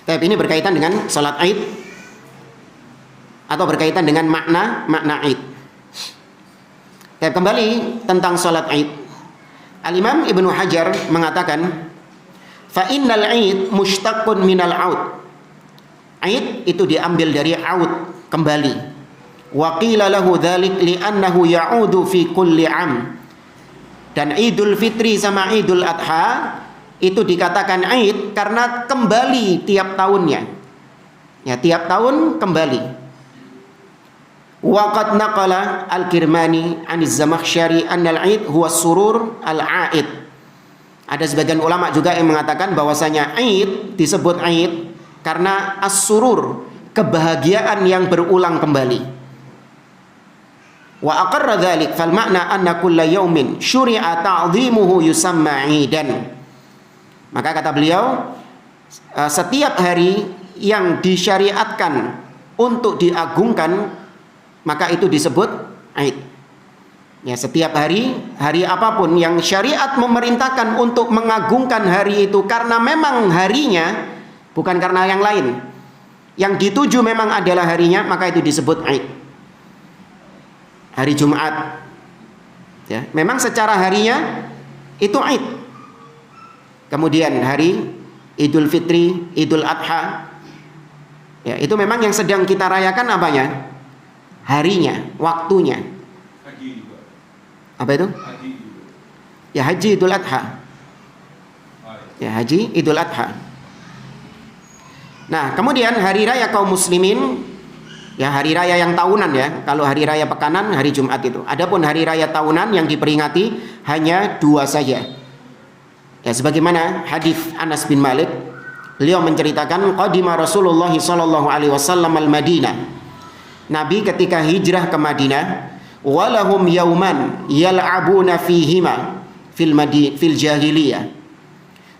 tapi ini berkaitan dengan salat Id atau berkaitan dengan makna Id. Tapi kembali tentang salat Id, Al-Imam Ibnu Hajar mengatakan, fa innal Id mushtaqun minal 'aud. Id itu diambil dari aud, kembali. Wa qila lahu dzalik li'annahu ya'udu fi kulli 'am. Dan Idul Fitri sama Idul Adha itu dikatakan Id karena kembali tiap tahunnya. Ya, tiap tahun kembali. Wa qad naqala Al-Kirmani 'an Az-Zamakhsyari anna al-'id huwa surur al-'aid. Ada sebagian ulama juga yang mengatakan bahwasanya Id disebut Id karena as-surur, kebahagiaan yang berulang kembali. Wa aqarra dzalik fal ma'na anna kulla yaumin syuri'a ta'dhimuhu yusamma 'idan. Maka kata beliau, setiap hari yang disyariatkan untuk diagungkan maka itu disebut Id. Ya, setiap hari apapun yang syariat memerintahkan untuk mengagungkan hari itu karena memang harinya, bukan karena yang lain. Yang dituju memang adalah harinya, maka itu disebut Id. Hari Jumat. Ya, memang secara harinya itu Id. Kemudian hari Idul Fitri, Idul Adha. Ya, itu memang yang sedang kita rayakan apanya? Harinya, waktunya. Haji juga. Apa itu? Haji juga. Ya, Haji Idul Adha. Ya, Haji Idul Adha. Nah, kemudian hari raya kaum muslimin, ya hari raya yang tahunan ya. Kalau hari raya pekanan, hari Jumat itu. Adapun hari raya tahunan yang diperingati hanya 2 saja. Ya, sebagaimana hadis Anas bin Malik, beliau menceritakan qadima Rasulullah sallallahu alaihi wasallam al-Madinah. Nabi ketika hijrah ke Madinah, walahum yauman yal'abuna fihima fil jahiliyah.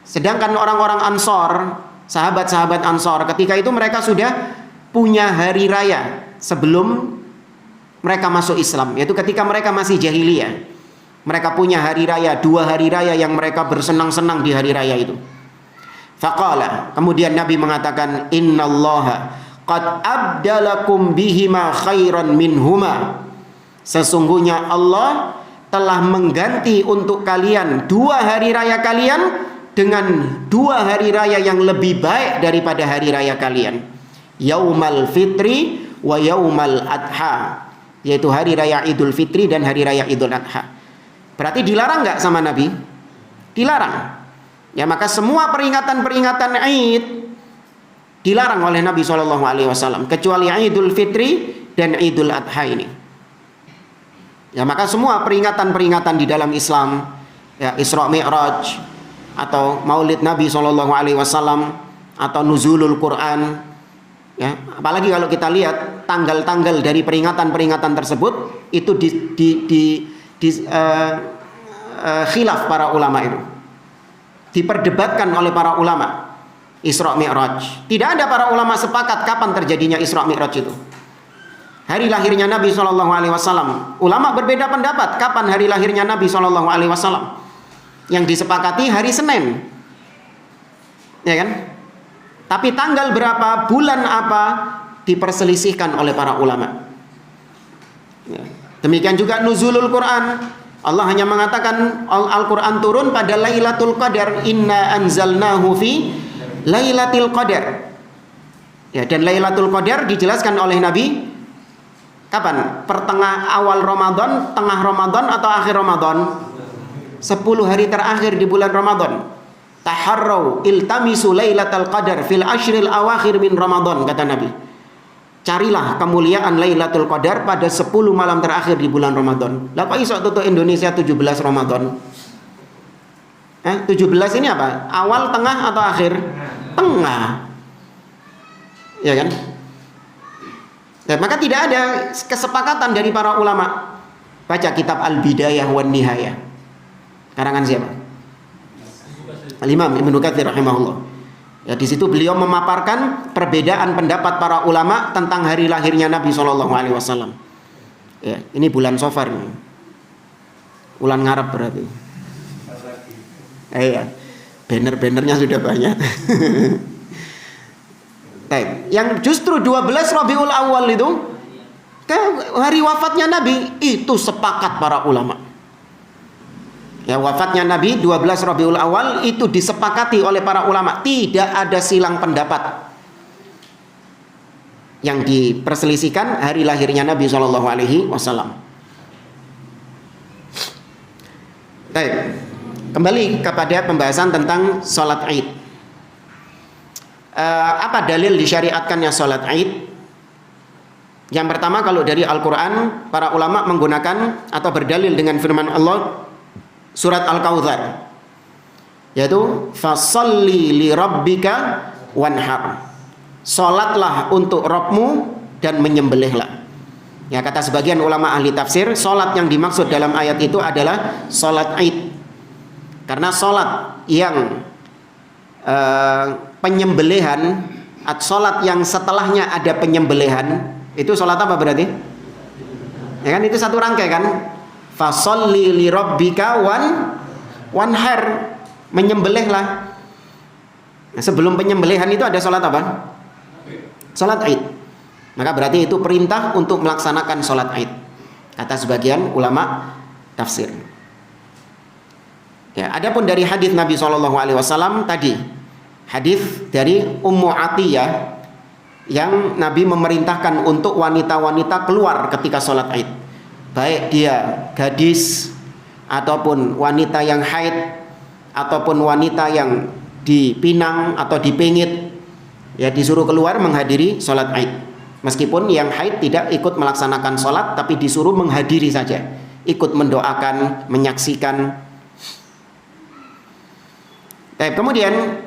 Sedangkan orang-orang Ansor, sahabat-sahabat Ansor, ketika itu mereka sudah punya hari raya sebelum mereka masuk Islam, yaitu ketika mereka masih jahiliyah. Mereka punya hari raya, 2 hari raya yang mereka bersenang-senang di hari raya itu. Faqala, kemudian Nabi mengatakan, innallaha qad abdalakum bihima khairan minhuma. Sesungguhnya Allah telah mengganti untuk kalian 2 hari raya kalian dengan 2 hari raya yang lebih baik daripada hari raya kalian. Yaumal Fitri wa Yaumal Adha, yaitu hari raya Idul Fitri dan hari raya Idul Adha. Berarti dilarang nggak sama Nabi? Dilarang. Ya, maka semua peringatan-peringatan Id dilarang oleh Nabi SAW, kecuali Idul Fitri dan Idul Adha ini. Ya, maka semua peringatan-peringatan di dalam Islam, ya Isra Mi'raj atau Maulid Nabi SAW atau Nuzulul Quran, ya apalagi kalau kita lihat tanggal-tanggal dari peringatan-peringatan tersebut itu khilaf para ulama itu, diperdebatkan oleh para ulama. Isra Mi'raj, tidak ada para ulama sepakat kapan terjadinya Isra Mi'raj itu. Hari lahirnya Nabi SAW, ulama berbeda pendapat kapan hari lahirnya Nabi SAW. Yang disepakati hari Senin, ya kan? Tapi tanggal berapa, bulan apa, diperselisihkan oleh para ulama. Ya. Demikian juga nuzulul Quran. Allah hanya mengatakan Al-Quran turun pada Lailatul Qadar, inna anzalnahu fi Lailatul Qadar. Ya, dan Lailatul Qadar dijelaskan oleh Nabi kapan? Awal Ramadan, tengah Ramadan atau akhir Ramadan? 10 hari terakhir di bulan Ramadan. Taharrau iltamisu Lailatul Qadar fil ashril awakhir min Ramadan, kata Nabi. Carilah kemuliaan Lailatul Qadar pada 10 malam terakhir di bulan Ramadan. Lah kok iso tutup Indonesia 17 Ramadan? 17 ini apa? Awal, tengah atau akhir? Tengah. Ya kan? Ya, maka tidak ada kesepakatan dari para ulama. Baca kitab Al-Bidayah wan Nihayah. Karangan siapa? Al-Imam Ibnu Katsir rahimahullah. Ya, di situ beliau memaparkan perbedaan pendapat para ulama tentang hari lahirnya Nabi SAW. Ya, ini bulan Safar. Bulan ngarep berarti. Iya. Banner-bannernya sudah banyak. Yang justru 12 Rabiul Awal itu hari wafatnya Nabi, itu sepakat para ulama. Ya, wafatnya Nabi 12 Rabiul Awal itu disepakati oleh para ulama, tidak ada silang pendapat. Yang diperselisihkan hari lahirnya Nabi SAW. Baik. Kembali kepada pembahasan tentang sholat Id. Apa dalil disyariatkannya sholat Id? Yang pertama, kalau dari Al-Quran, para ulama menggunakan atau berdalil dengan firman Allah surat Al-Kautsar, yaitu fasalli li rabbika wanhar, salatlah untuk Rabbmu dan menyembelihlah. Ya, kata sebagian ulama ahli tafsir, salat yang dimaksud dalam ayat itu adalah salat Id. Karena salat yang penyembelihan, atau salat yang setelahnya ada penyembelihan, itu salat apa berarti? Ya kan, itu satu rangkai kan? Fasalli li rabbika wanhar, menyembelihlah. Nah, sebelum penyembelihan itu ada salat apa? Salat Id. Maka berarti itu perintah untuk melaksanakan salat Id, kata sebagian ulama tafsir. Ya, adapun dari hadis Nabi SAW tadi, hadis dari Ummu Atiyah yang Nabi memerintahkan untuk wanita-wanita keluar ketika salat Id, baik dia gadis ataupun wanita yang haid ataupun wanita yang dipinang atau dipingit, ya disuruh keluar menghadiri salat Id. Meskipun yang haid tidak ikut melaksanakan sholat, tapi disuruh menghadiri saja, ikut mendoakan, menyaksikan. Kemudian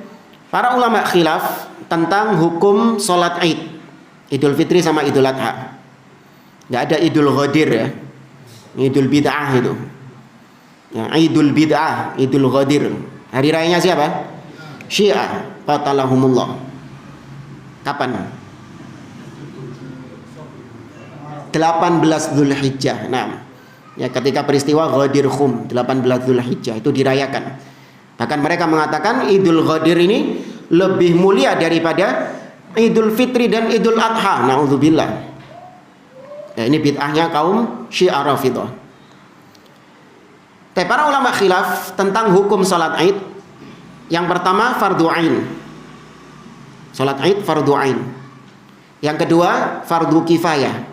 para ulama khilaf tentang hukum sholat Id, Idul Fitri sama Idul Adha. Nggak ada Idul Ghadir ya, Idul Bid'ah itu. Ya, Idul Bid'ah, Idul Ghadir. Hari rayanya siapa? Syiah, qatalahumullah. Kapan? 18 Dzulhijjah. Nah, ya ketika peristiwa Ghadir Khum 18 Dzulhijjah itu dirayakan. Bahkan mereka mengatakan Idul Ghadir ini lebih mulia daripada Idul Fitri dan Idul Adha. Nauzubillah. Ya, ini bid'ahnya kaum Syiah Rafidhah. Para ulama khilaf tentang hukum salat Id. Yang pertama fardu ain. Salat Id fardu ain. Yang kedua fardu kifayah.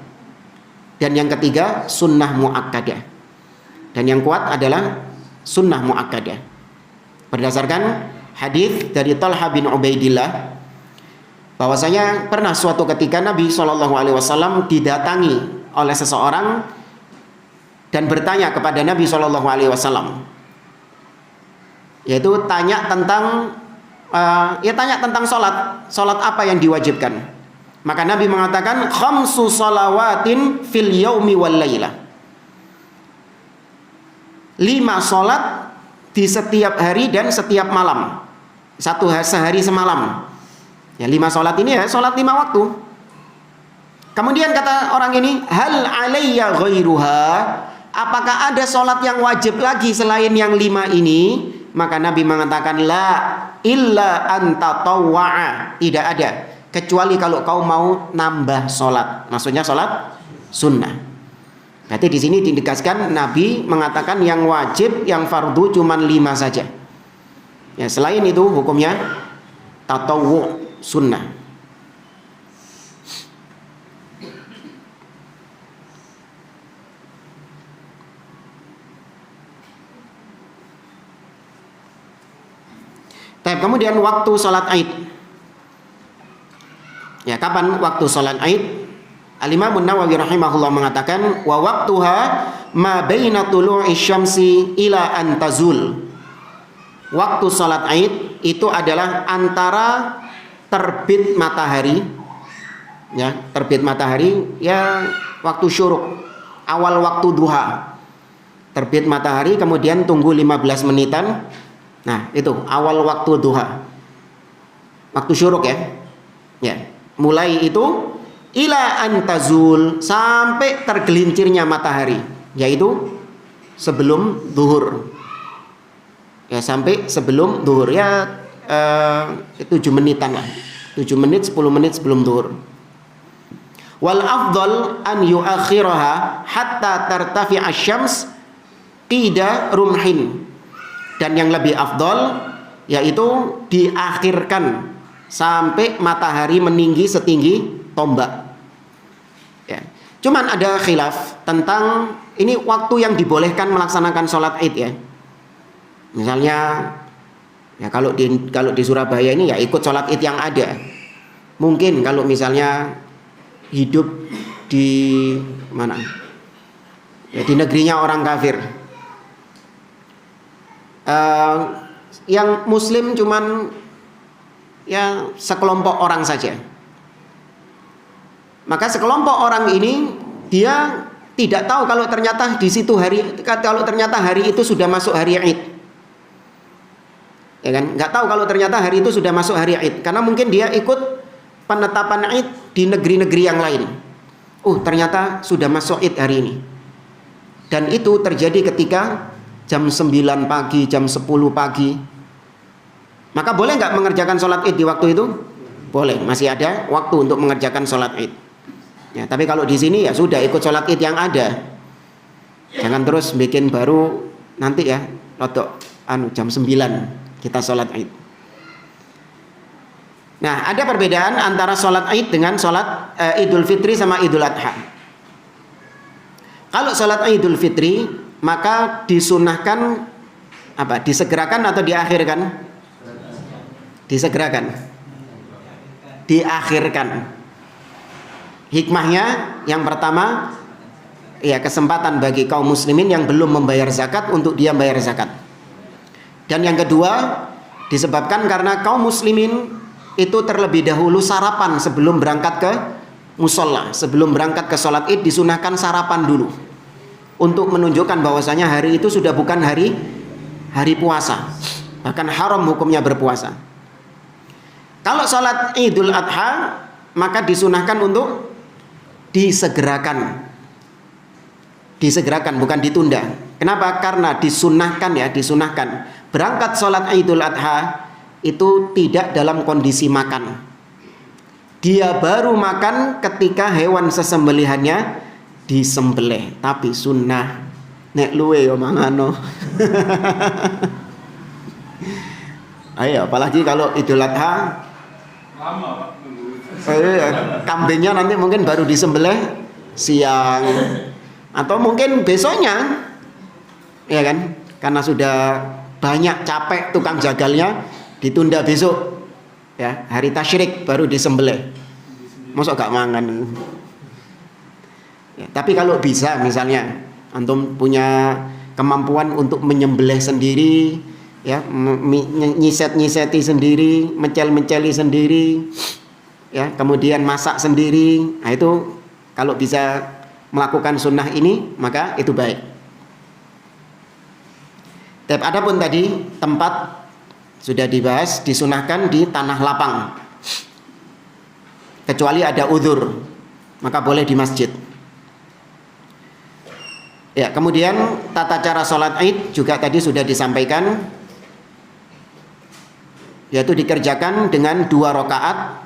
Dan yang ketiga sunnah muakkadah. Dan yang kuat adalah sunnah muakkadah. Berdasarkan hadis dari Talha bin Ubaidillah, bahwasanya pernah suatu ketika Nabi SAW didatangi oleh seseorang dan bertanya kepada Nabi SAW, yaitu tanya tentang salat apa yang diwajibkan. Maka Nabi mengatakan khamsu salawatin fil yaumi wal lailah. 5 salat di setiap hari dan setiap malam. Sehari semalam. Ya, 5 salat ini ya salat 5 waktu. Kemudian kata orang ini, hal alayya ghairuha? Apakah ada salat yang wajib lagi selain yang 5 ini? Maka Nabi mengatakan la illa anta tawwa'a. Tidak ada, kecuali kalau kau mau nambah sholat, maksudnya sholat sunnah. Berarti di sini ditegaskan Nabi mengatakan yang wajib, yang fardu cuma 5 saja. Ya, selain itu hukumnya tatawwu, sunnah. Kemudian waktu sholat Id. Ya, kapan waktu sholat Id? Al-Imam An-Nawawi rahimahullah mengatakan wa waqtuha ma baina tulu'i syamsi ila an tazul. Waktu sholat Id itu adalah antara terbit matahari, ya, terbit matahari, ya waktu syuruk, awal waktu duha. Terbit matahari kemudian tunggu 15 menitan. Nah, itu awal waktu duha. Waktu syuruk ya. Ya. Mulai itu ila antazul, sampai tergelincirnya matahari, yaitu sebelum zuhur. Ya, sampai sebelum zuhur ya 7 menitan lah. 7 menit 10 menit sebelum zuhur. Wal afdal an yuakhiraha hatta tartafi asy-syams qida rumhin. Dan yang lebih afdal yaitu diakhirkan sampai matahari meninggi setinggi tombak. Ya. Cuman ada khilaf tentang ini waktu yang dibolehkan melaksanakan sholat Id ya. Misalnya ya kalau di Surabaya ini ya ikut sholat Id yang ada. Mungkin kalau misalnya hidup di mana? Ya, di negerinya orang kafir. Yang Muslim cuman ya sekelompok orang saja. Maka sekelompok orang ini dia tidak tahu kalau ternyata di situ kalau ternyata hari itu sudah masuk hari Id. Ya kan? Nggak tahu kalau ternyata hari itu sudah masuk hari Id, karena mungkin dia ikut penetapan Id di negeri-negeri yang lain. Ternyata sudah masuk Id hari ini. Dan itu terjadi ketika jam 9 pagi, jam 10 pagi. Maka boleh nggak mengerjakan sholat Id di waktu itu? Boleh, masih ada waktu untuk mengerjakan sholat Id. Ya, tapi kalau di sini ya sudah ikut sholat Id yang ada. Jangan terus bikin baru nanti ya, rodok jam 9 kita sholat Id. Nah, ada perbedaan antara sholat Id dengan sholat Idul Fitri sama Idul Adha. Kalau sholat Idul Fitri maka disunahkan apa? Disegerakan atau diakhirkan? Disegerakan. Diakhirkan. Hikmahnya yang pertama, ya kesempatan bagi kaum muslimin yang belum membayar zakat untuk dia bayar zakat. Dan yang kedua, disebabkan karena kaum muslimin itu terlebih dahulu sarapan sebelum berangkat ke musola, sebelum berangkat ke sholat Id disunahkan sarapan dulu untuk menunjukkan bahwasanya hari itu sudah bukan hari puasa, bahkan haram hukumnya berpuasa. Kalau sholat Idul Adha maka disunahkan untuk disegerakan, bukan ditunda. Kenapa? Karena disunahkan berangkat sholat Idul Adha itu tidak dalam kondisi makan. Dia baru makan ketika hewan sesembelihannya disembelih, tapi sunnah nek luwe yo mangano. Ayo, apalagi kalau Idul Adha lama kambingnya nanti mungkin baru disembelih siang atau mungkin besoknya, ya kan? Karena sudah banyak capek tukang jagalnya, ditunda besok. Ya, hari tasyrik baru disembelih. Mosok gak mangan. Ya, tapi kalau bisa misalnya antum punya kemampuan untuk menyembelih sendiri, ya, nyiset-nyiseti sendiri, mencel-menceli sendiri, ya, kemudian masak sendiri. Nah, itu kalau bisa melakukan sunnah ini maka itu baik. Tapi adapun tadi tempat sudah dibahas, disunahkan di tanah lapang. Kecuali ada uzur, maka boleh di masjid. Ya, kemudian tata cara sholat Id juga tadi sudah disampaikan, yaitu dikerjakan dengan 2 rakaat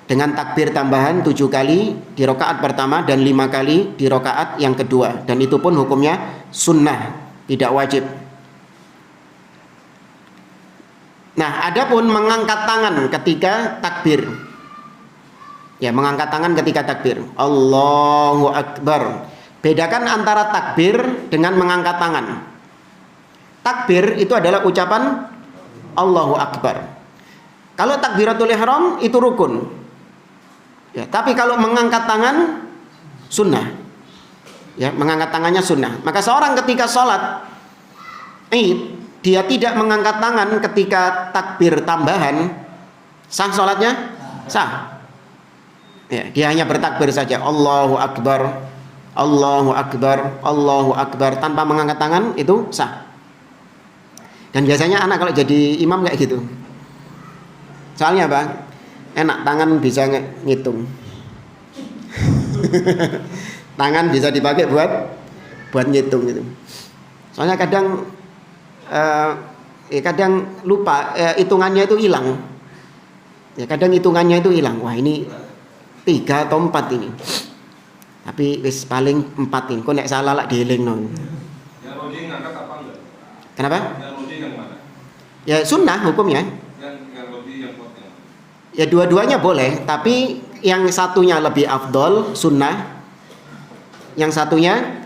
dengan takbir tambahan 7 kali di rakaat pertama dan 5 kali di rakaat yang kedua, dan itu pun hukumnya sunnah, tidak wajib. Nah, adapun mengangkat tangan ketika takbir. Ya, mengangkat tangan ketika takbir. Allahu Akbar. Bedakan antara takbir dengan mengangkat tangan. Takbir itu adalah ucapan Allahu Akbar. Kalau takbiratul ihram itu rukun. Ya, tapi kalau mengangkat tangan sunnah. Ya, mengangkat tangannya sunnah. Maka seorang ketika sholat Id dia tidak mengangkat tangan ketika takbir tambahan, sah sholatnya? Sah. Ya, dia hanya bertakbir saja, Allahu Akbar, Allahu Akbar, Allahu Akbar, tanpa mengangkat tangan, itu sah. Dan biasanya anak kalau jadi imam kayak gitu. Soalnya apa? Enak, tangan bisa ngitung. Tangan bisa dipakai buat ngitung gitu. Soalnya kadang lupa, hitungannya itu hilang. Ya, kadang hitungannya itu hilang. Wah, ini 3 atau 4 ini. Tapi wis paling 4 ini. Kok nek salah lak dielingno. Yang loading ngangkat apa enggak? Kenapa? Yang loading yang mana? Ya sunnah hukumnya. Yang loading yang kuatnya. Ya dua-duanya boleh, tapi yang satunya lebih afdol sunnah. Yang satunya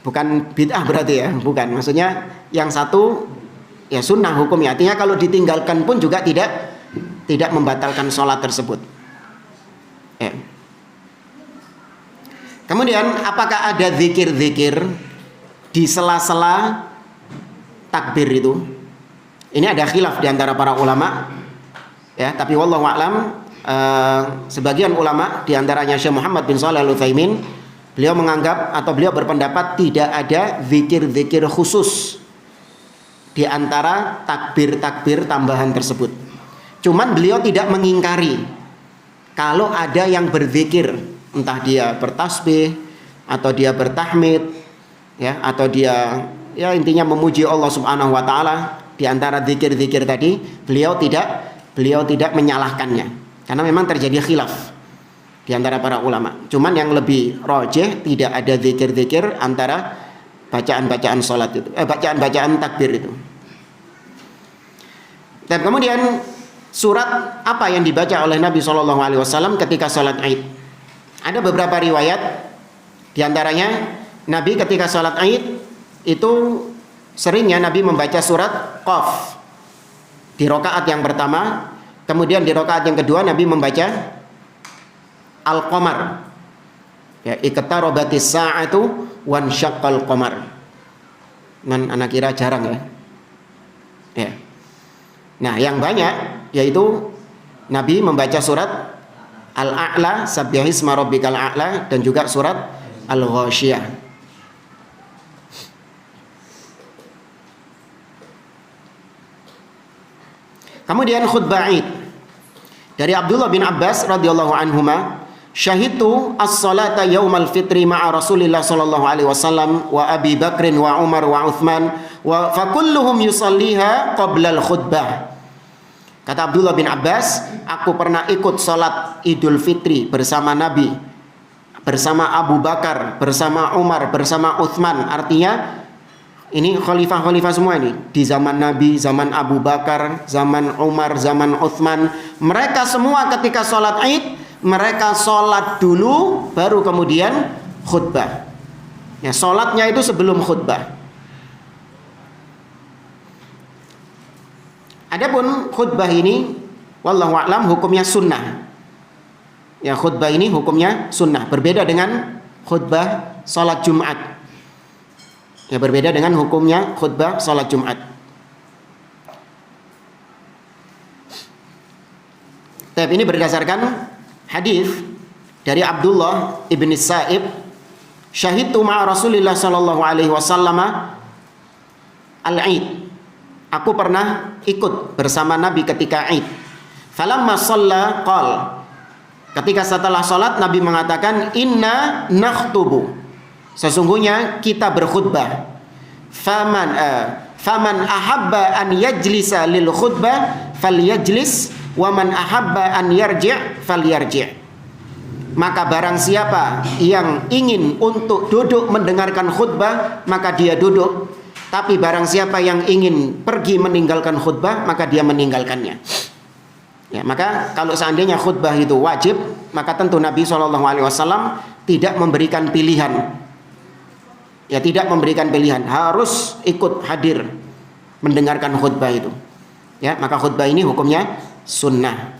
bukan bid'ah berarti ya, bukan. Maksudnya yang satu ya sunnah hukumnya. Artinya kalau ditinggalkan pun juga tidak membatalkan sholat tersebut. Ya. Kemudian apakah ada zikir-zikir di sela-sela takbir itu? Ini ada khilaf di antara para ulama. Ya, tapi wallahu a'lam, sebagian ulama di antaranya Syekh Muhammad bin Shalih Al-Utsaimin, beliau menganggap atau beliau berpendapat tidak ada zikir-zikir khusus di antara takbir-takbir tambahan tersebut. Cuman beliau tidak mengingkari kalau ada yang berzikir, entah dia bertasbih atau dia bertahmid, ya, atau dia ya intinya memuji Allah Subhanahu wa taala di antara zikir-zikir tadi, beliau tidak menyalahkannya. Karena memang terjadi khilaf di antara para ulama. Cuman yang lebih rajih tidak ada zikir-zikir antara bacaan-bacaan salat itu, bacaan-bacaan takbir itu. Dan kemudian surat apa yang dibaca oleh Nabi SAW ketika salat Id? Ada beberapa riwayat, di antaranya Nabi ketika salat Id itu seringnya Nabi membaca surat Qaf di rakaat yang pertama, kemudian di rakaat yang kedua Nabi membaca Al-Qamar. Ya, iqtarabatis sa'atu wan syaqqal qamar. Man anak kira jarang ya. Ya. Nah, yang banyak yaitu Nabi membaca surat Al-A'la, Sabbihisma rabbikal a'la, dan juga surat Al-Ghasyiyah. Kemudian khutbah Id dari Abdullah bin Abbas radhiyallahu anhuma, syahidtu as-salata yaumal fitri ma'a Rasulillah sallallahu alaihi wasallam wa Abi Bakrin wa Umar wa Uthman wa fakulluhum yusalliha qabla al-khutbah. Kata Abdullah bin Abbas, aku pernah ikut salat Idul Fitri bersama Nabi, bersama Abu Bakar, bersama Umar, bersama Uthman. Artinya ini khalifah-khalifah semua ini. Di zaman Nabi, zaman Abu Bakar, zaman Umar, zaman Uthman. Mereka semua ketika sholat Id, mereka sholat dulu, baru kemudian khutbah. Ya, sholatnya itu sebelum khutbah. Adapun khutbah ini, wallahu a'lam, hukumnya sunnah. Ya, khutbah ini hukumnya sunnah. Berbeda dengan khutbah sholat Jumat. Ya, berbeda dengan hukumnya khutbah salat Jumat. Tapi ini berdasarkan hadis dari Abdullah ibn Sa'ib, syahidtu ma'a Rasulillah sallallahu alaihi wasallam al-Id. Aku pernah ikut bersama Nabi ketika Id. Falamma shalla qal. Ketika setelah salat Nabi mengatakan inna nakhtubu. Sesungguhnya kita berkhutbah. Faman ahabba an yajlisa lil khutbah falyajlis wa man ahabba an yarji' falyarji'. Maka barang siapa yang ingin untuk duduk mendengarkan khutbah, maka dia duduk. Tapi barang siapa yang ingin pergi meninggalkan khutbah, maka dia meninggalkannya. Ya, maka kalau seandainya khutbah itu wajib, maka tentu Nabi SAW tidak memberikan pilihan. Ya, tidak memberikan pilihan, harus ikut hadir mendengarkan khutbah itu. Ya, maka khutbah ini hukumnya sunnah.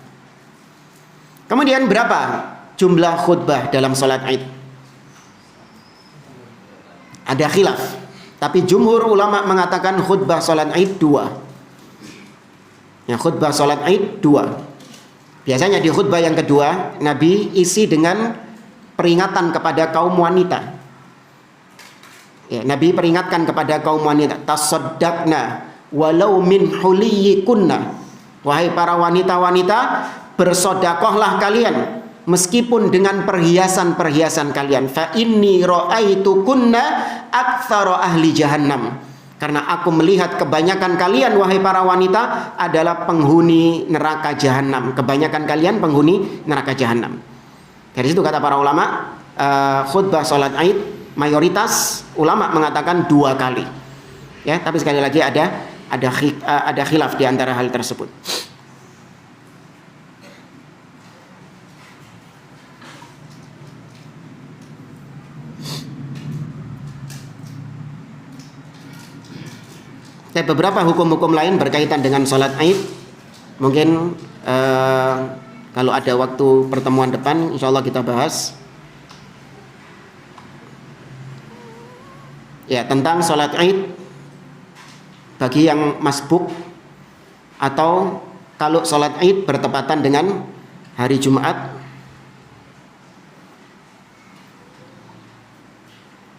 Kemudian berapa jumlah khutbah dalam salat Id? Ada khilaf, tapi jumhur ulama mengatakan khutbah salat Id 2. Ya, khutbah salat Id 2. Biasanya di khutbah yang kedua Nabi isi dengan peringatan kepada kaum wanita. Ya, Nabi peringatkan kepada kaum wanita, tasaddaqna walau min huliyikunna. Wahai para wanita-wanita, bersedekahlah kalian meskipun dengan perhiasan-perhiasan kalian. Fa inni ra'aitukunna aktsara ahli jahannam. Karena aku melihat kebanyakan kalian wahai para wanita adalah penghuni neraka jahanam. Kebanyakan kalian penghuni neraka jahanam. Dari situ kata para ulama, khutbah salat Id mayoritas ulama mengatakan 2 kali. Ya, tapi sekali lagi ada khilaf di antara hal tersebut. Dan beberapa hukum-hukum lain berkaitan dengan salat Id, mungkin kalau ada waktu pertemuan depan insyaallah kita bahas. Ya, tentang sholat Id bagi yang masbuk atau kalau sholat Id bertepatan dengan hari Jumat.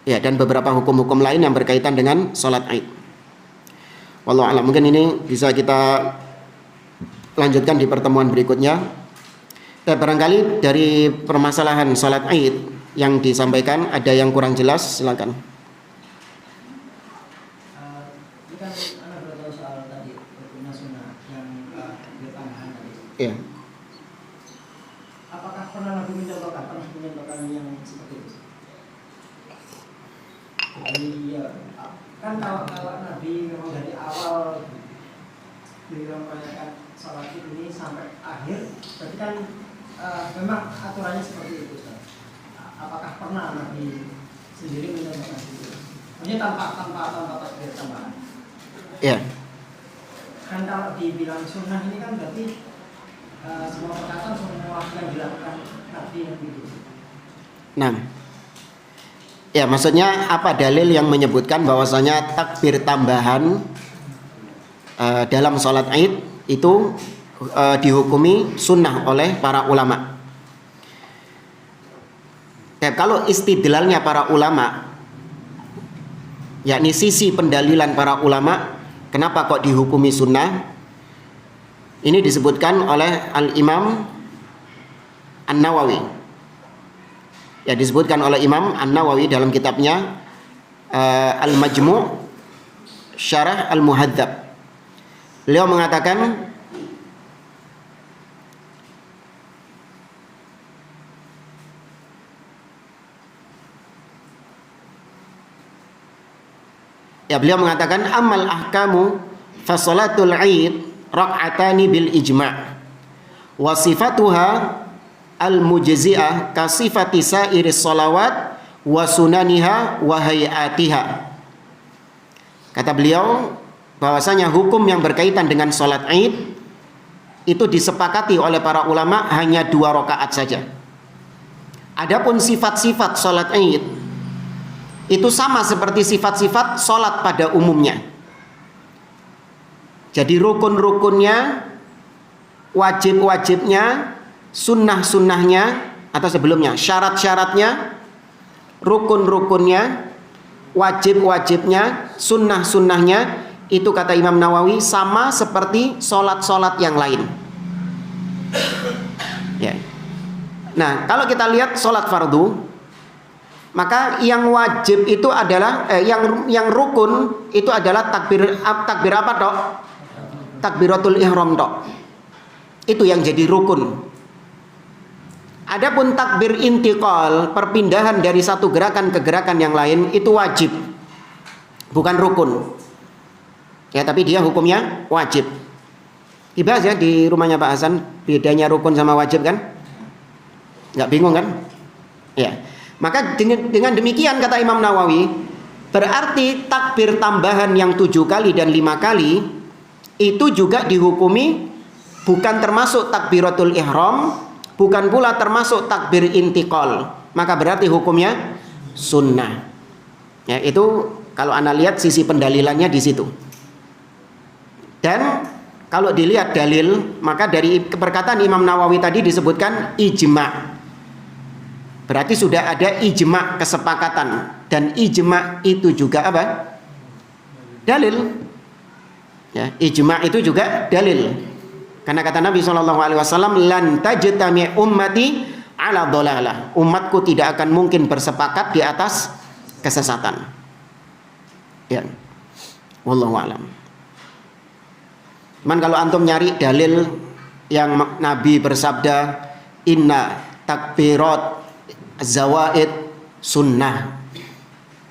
Ya, dan beberapa hukum-hukum lain yang berkaitan dengan sholat Id. Wallahu a'lam. Mungkin ini bisa kita lanjutkan di pertemuan berikutnya. Barangkali dari permasalahan sholat Id yang disampaikan ada yang kurang jelas, silakan. Ini kan anak beritahu soal tadi rukun sunnah yang bertambahan tadi. Ya. Apakah pernah Nabi mencontohkan yang seperti itu? Iya, kan kalau Nabi memang dari awal beliau merayakan sholat ini sampai akhir, berarti kan memang aturannya seperti itu, Ustaz. Apakah pernah Nabi sendiri mencontohkan itu? Maksudnya tanpa takbir tambahan. Ya. Kan kalau dibilang sunnah ini kan berarti semua perkataan semua yang dilakukan Nabi yang gitu. Nah, ya, maksudnya apa dalil yang menyebutkan bahwasanya takbir tambahan dalam sholat Id itu dihukumi sunnah oleh para ulama? Ya, kalau istidlalnya para ulama, yakni sisi pendalilan para ulama, kenapa kok dihukumi sunnah? Ini disebutkan oleh Al-Imam An-Nawawi. Ya, disebutkan oleh Imam An-Nawawi dalam kitabnya Al-Majmu' Syarah Al-Muhadzab. Beliau mengatakan amal ahkamu fa salatul Id rak'atani bil ijma' wa sifatuha al-mujzi'ah ka sifati sa'iris sholawat wa sunaniha wa hayatiha. Kata beliau bahwasanya hukum yang berkaitan dengan sholat Id itu disepakati oleh para ulama hanya 2 rakaat saja. Adapun sifat-sifat sholat Id itu sama seperti sifat-sifat sholat pada umumnya. Jadi rukun-rukunnya, wajib-wajibnya, sunnah-sunnahnya atau sebelumnya, syarat-syaratnya, rukun-rukunnya, wajib-wajibnya, sunnah-sunnahnya, itu kata Imam Nawawi sama seperti sholat-sholat yang lain. Ya. Nah, kalau kita lihat sholat fardu, maka yang wajib itu adalah yang rukun itu adalah takbir apa toh? Takbiratul ihram toh. Itu yang jadi rukun. Adapun takbir intiqal, perpindahan dari satu gerakan ke gerakan yang lain, itu wajib, bukan rukun. Ya, tapi dia hukumnya wajib. Dibahas ya di rumahnya Pak Hasan, bedanya rukun sama wajib kan? Nggak bingung kan? Ya. Maka dengan demikian kata Imam Nawawi, berarti takbir tambahan yang 7 kali dan 5 kali itu juga dihukumi bukan termasuk takbiratul ihram, bukan pula termasuk takbir intiqal. Maka berarti hukumnya sunnah. Ya, itu kalau Anda lihat sisi pendalilannya di situ. Dan kalau dilihat dalil, maka dari perkataan Imam Nawawi tadi disebutkan ijma'. Berarti sudah ada ijma' kesepakatan, dan ijma' itu juga apa? Dalil. Ya, ijma' itu juga dalil. Karena kata Nabi SAW, lan tajtami ummati ala dhalalah. Umatku tidak akan mungkin bersepakat di atas kesesatan. Ya. Wallahu a'lam. Cuman kalau antum nyari dalil yang Nabi bersabda inna takbirat zawaid sunnah,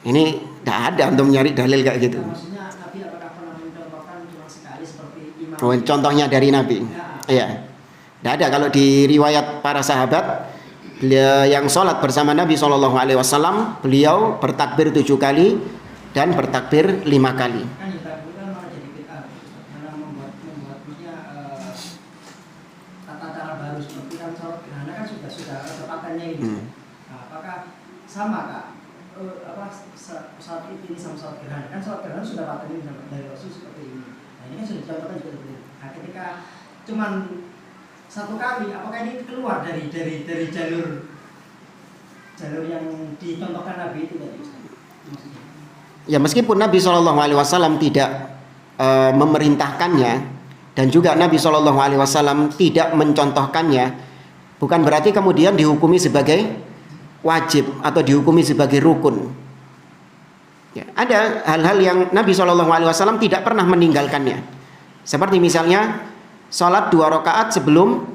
ini tidak ada antum nyari dalil kayak gitu. Maksudnya Nabi apakah pernah mencontohkan cuma sekali seperti Imam? Oh, contohnya dari Nabi. Iya. Tidak ada. Kalau di riwayat para sahabat, beliau yang sholat bersama Nabi SAW, beliau bertakbir 7 kali dan bertakbir 5 kali. Kan ditakbirkan malah jadi bid'ah, karena membuatnya tata cara baru seperti kan sholat gerhana kan sudah kesempatannya ini. Nah, apakah sama Kak? Saat itu ini sama sholat gerhana. Kan sholat gerhana sudah paten ini dari Rasul seperti ini. Nah ini kan sudah dicontohkan juga seperti ini. Nah ketika cuman satu kali, apakah ini keluar dari jalur yang dicontohkan Nabi itu tadi Ustaz? Maksudnya. Ya meskipun Nabi SAW tidak memerintahkannya dan juga Nabi SAW tidak mencontohkannya, bukan berarti kemudian dihukumi sebagai wajib atau dihukumi sebagai rukun. Ya, ada hal-hal yang Nabi SAW tidak pernah meninggalkannya. Seperti misalnya sholat 2 rakaat sebelum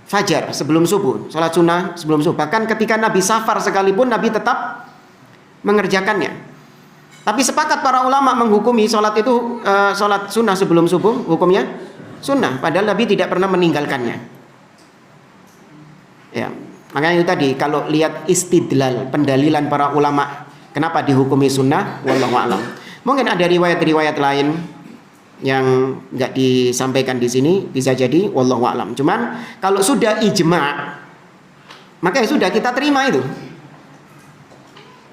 fajar, sebelum subuh, sholat sunnah sebelum subuh. Bahkan ketika Nabi safar sekalipun Nabi tetap mengerjakannya. Tapi sepakat para ulama menghukumi sholat itu sholat sunnah sebelum subuh hukumnya sunnah, padahal Nabi tidak pernah meninggalkannya. Ya, makanya itu tadi kalau lihat istidlal, pendalilan para ulama kenapa dihukumi sunnah, wallahu a'lam. Mungkin ada riwayat-riwayat lain yang nggak disampaikan di sini, bisa jadi wallahu a'lam. Cuman kalau sudah ijma, maka ya sudah kita terima itu.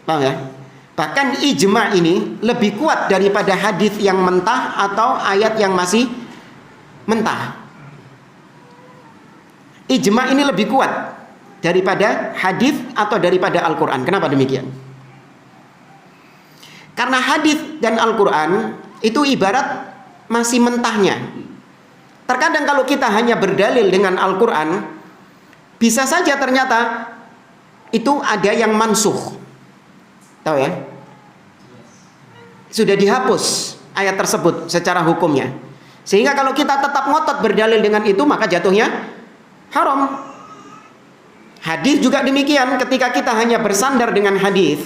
Paham ya? Bahkan ijma ini lebih kuat daripada hadis yang mentah atau ayat yang masih mentah. Ijma ini lebih kuat daripada hadis atau daripada Al-Quran. Kenapa demikian? Karena hadis dan Al-Quran itu ibarat masih mentahnya. Terkadang kalau kita hanya berdalil dengan Al-Quran, bisa saja ternyata itu ada yang mansuh. Tahu ya? Sudah dihapus ayat tersebut secara hukumnya. Sehingga kalau kita tetap ngotot berdalil dengan itu, maka jatuhnya haram. Hadis juga demikian, ketika kita hanya bersandar dengan hadis,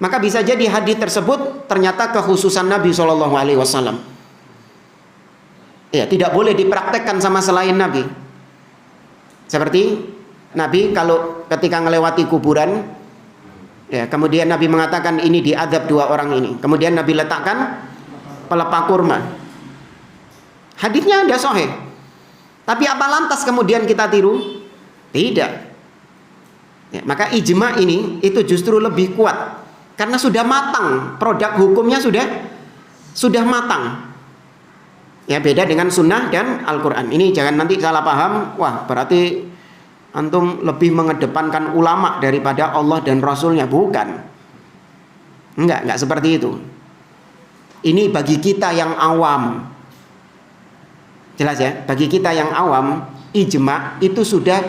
maka bisa jadi hadis tersebut ternyata kekhususan Nabi SAW. Ya, tidak boleh dipraktekkan sama selain Nabi. Seperti Nabi kalau ketika melewati kuburan, ya, kemudian Nabi mengatakan ini diadab 2 orang ini. Kemudian Nabi letakkan pelepah kurma. Hadisnya ada sahih. Tapi apa lantas kemudian kita tiru? Tidak. Ya, maka ijma ini itu justru lebih kuat karena sudah matang, produk hukumnya sudah matang. Ya, beda dengan sunnah dan Al-Quran. Ini jangan nanti salah paham. Wah, berarti antum lebih mengedepankan ulama daripada Allah dan Rasulnya. Bukan. Enggak seperti itu. Ini bagi kita yang awam. Jelas ya? Bagi kita yang awam, ijma itu sudah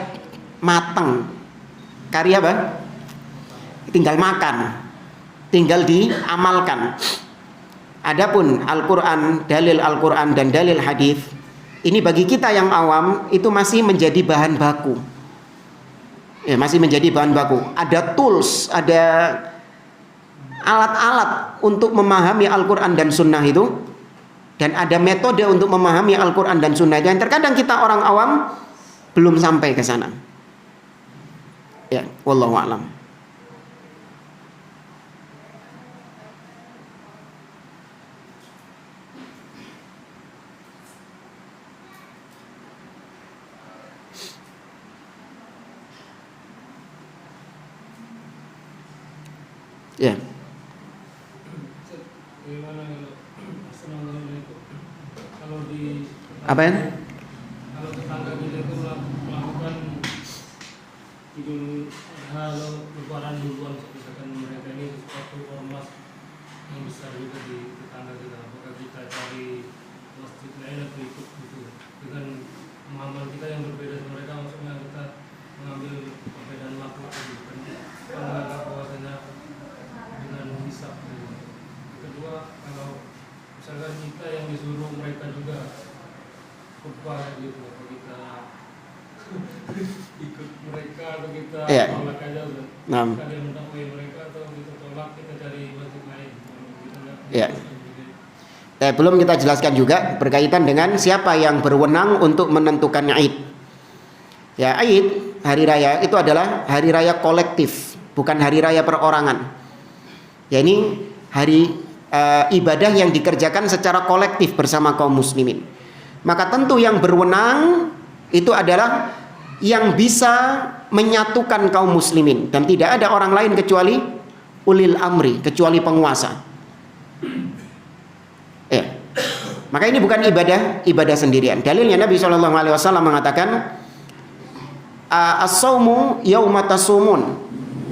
matang. Karya apa? Tinggal makan. Tinggal diamalkan. Adapun Al-Quran, dalil Al-Quran dan dalil hadis, ini bagi kita yang awam itu masih menjadi bahan baku. Ya, masih menjadi bahan baku. Ada tools, ada alat-alat untuk memahami Al-Quran dan Sunnah itu, dan ada metode untuk memahami Al-Quran dan Sunnah itu. Yang terkadang kita orang awam belum sampai ke sana. Ya, wallahu a'lam. Ya. Bagaimana kalau di Apa ya? kalau tetangga kita itu melakukan idul adha lebaran duluan, misalkan mereka ini suatu ormas yang besar juga di tetangga kita, apakah kita cari masjid lain atau ikut gitu dengan pemahaman kita yang berbeda sama mereka, maksudnya kita mengambil perbedaan makhluk gitu kan, menganggap bahwasanya dengan hisab gitu. Kedua, kalau misalkan kita yang disuruh mereka juga khutbah gitu, atau kita ikut mereka atau kita tolak aja udah. Kita dia mendakwai mereka atau kita tolak, kita cari masjid lain. Ya. Belum kita jelaskan juga berkaitan dengan siapa yang berwenang untuk menentukan Id. Ya, Id, hari raya itu adalah hari raya kolektif, bukan hari raya perorangan. Ya, ini hari ibadah yang dikerjakan secara kolektif bersama kaum muslimin. Maka tentu yang berwenang itu adalah yang bisa menyatukan kaum muslimin, dan tidak ada orang lain kecuali ulil amri, kecuali penguasa. Ya. Maka ini bukan ibadah sendirian. Dalilnya Nabi SAW mengatakan, as-saumu yauma tasumun,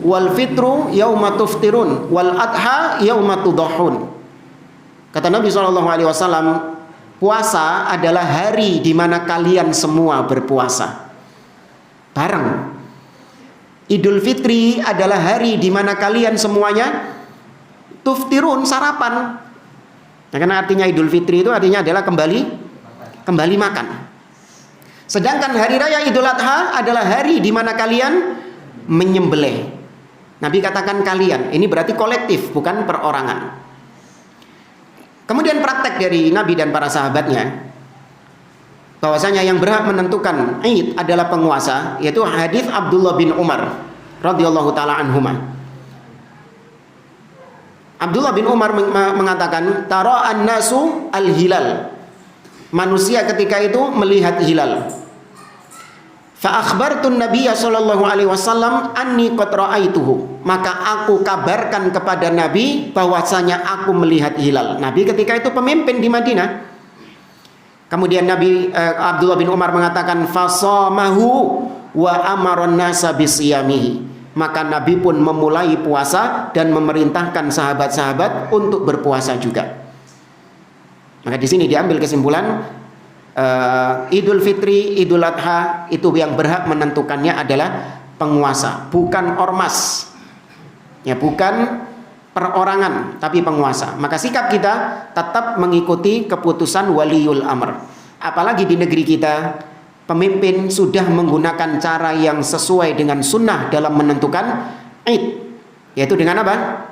wal fitru yauma tuftirun, wal adha yauma tudahun. Kata Nabi SAW, puasa adalah hari di mana kalian semua berpuasa bareng. Idul Fitri adalah hari di mana kalian semuanya tuftirun, sarapan. Nah, karena artinya Idul Fitri itu artinya adalah kembali makan. Sedangkan hari raya Idul Adha adalah hari di mana kalian menyembelih. Nabi katakan kalian, ini berarti kolektif, bukan perorangan. Kemudian praktek dari Nabi dan para sahabatnya, bahwasanya yang berhak menentukan Id adalah penguasa, yaitu hadis Abdullah bin Umar radhiyallahu taala anhuma. Abdullah bin Umar mengatakan, tara an-nasu al-hilal. Manusia ketika itu melihat hilal. Fa akhbartun Nabiy sallallahu alaihi wasallam anni qad ra'aituhu. Maka aku kabarkan kepada Nabi bahwasanya aku melihat hilal. Nabi ketika itu pemimpin di Madinah. Kemudian Abdullah bin Umar mengatakan, fasamahu wa amaron nasa bisiyamihi. Maka Nabi pun memulai puasa dan memerintahkan sahabat-sahabat untuk berpuasa juga. Maka di sini diambil kesimpulan, Idul Fitri, Idul Adha itu yang berhak menentukannya adalah penguasa, bukan ormas. Ya, bukan perorangan, tapi penguasa. Maka sikap kita tetap mengikuti keputusan waliul amr. Apalagi di negeri kita, pemimpin sudah menggunakan cara yang sesuai dengan sunnah dalam menentukan Id, yaitu dengan apa?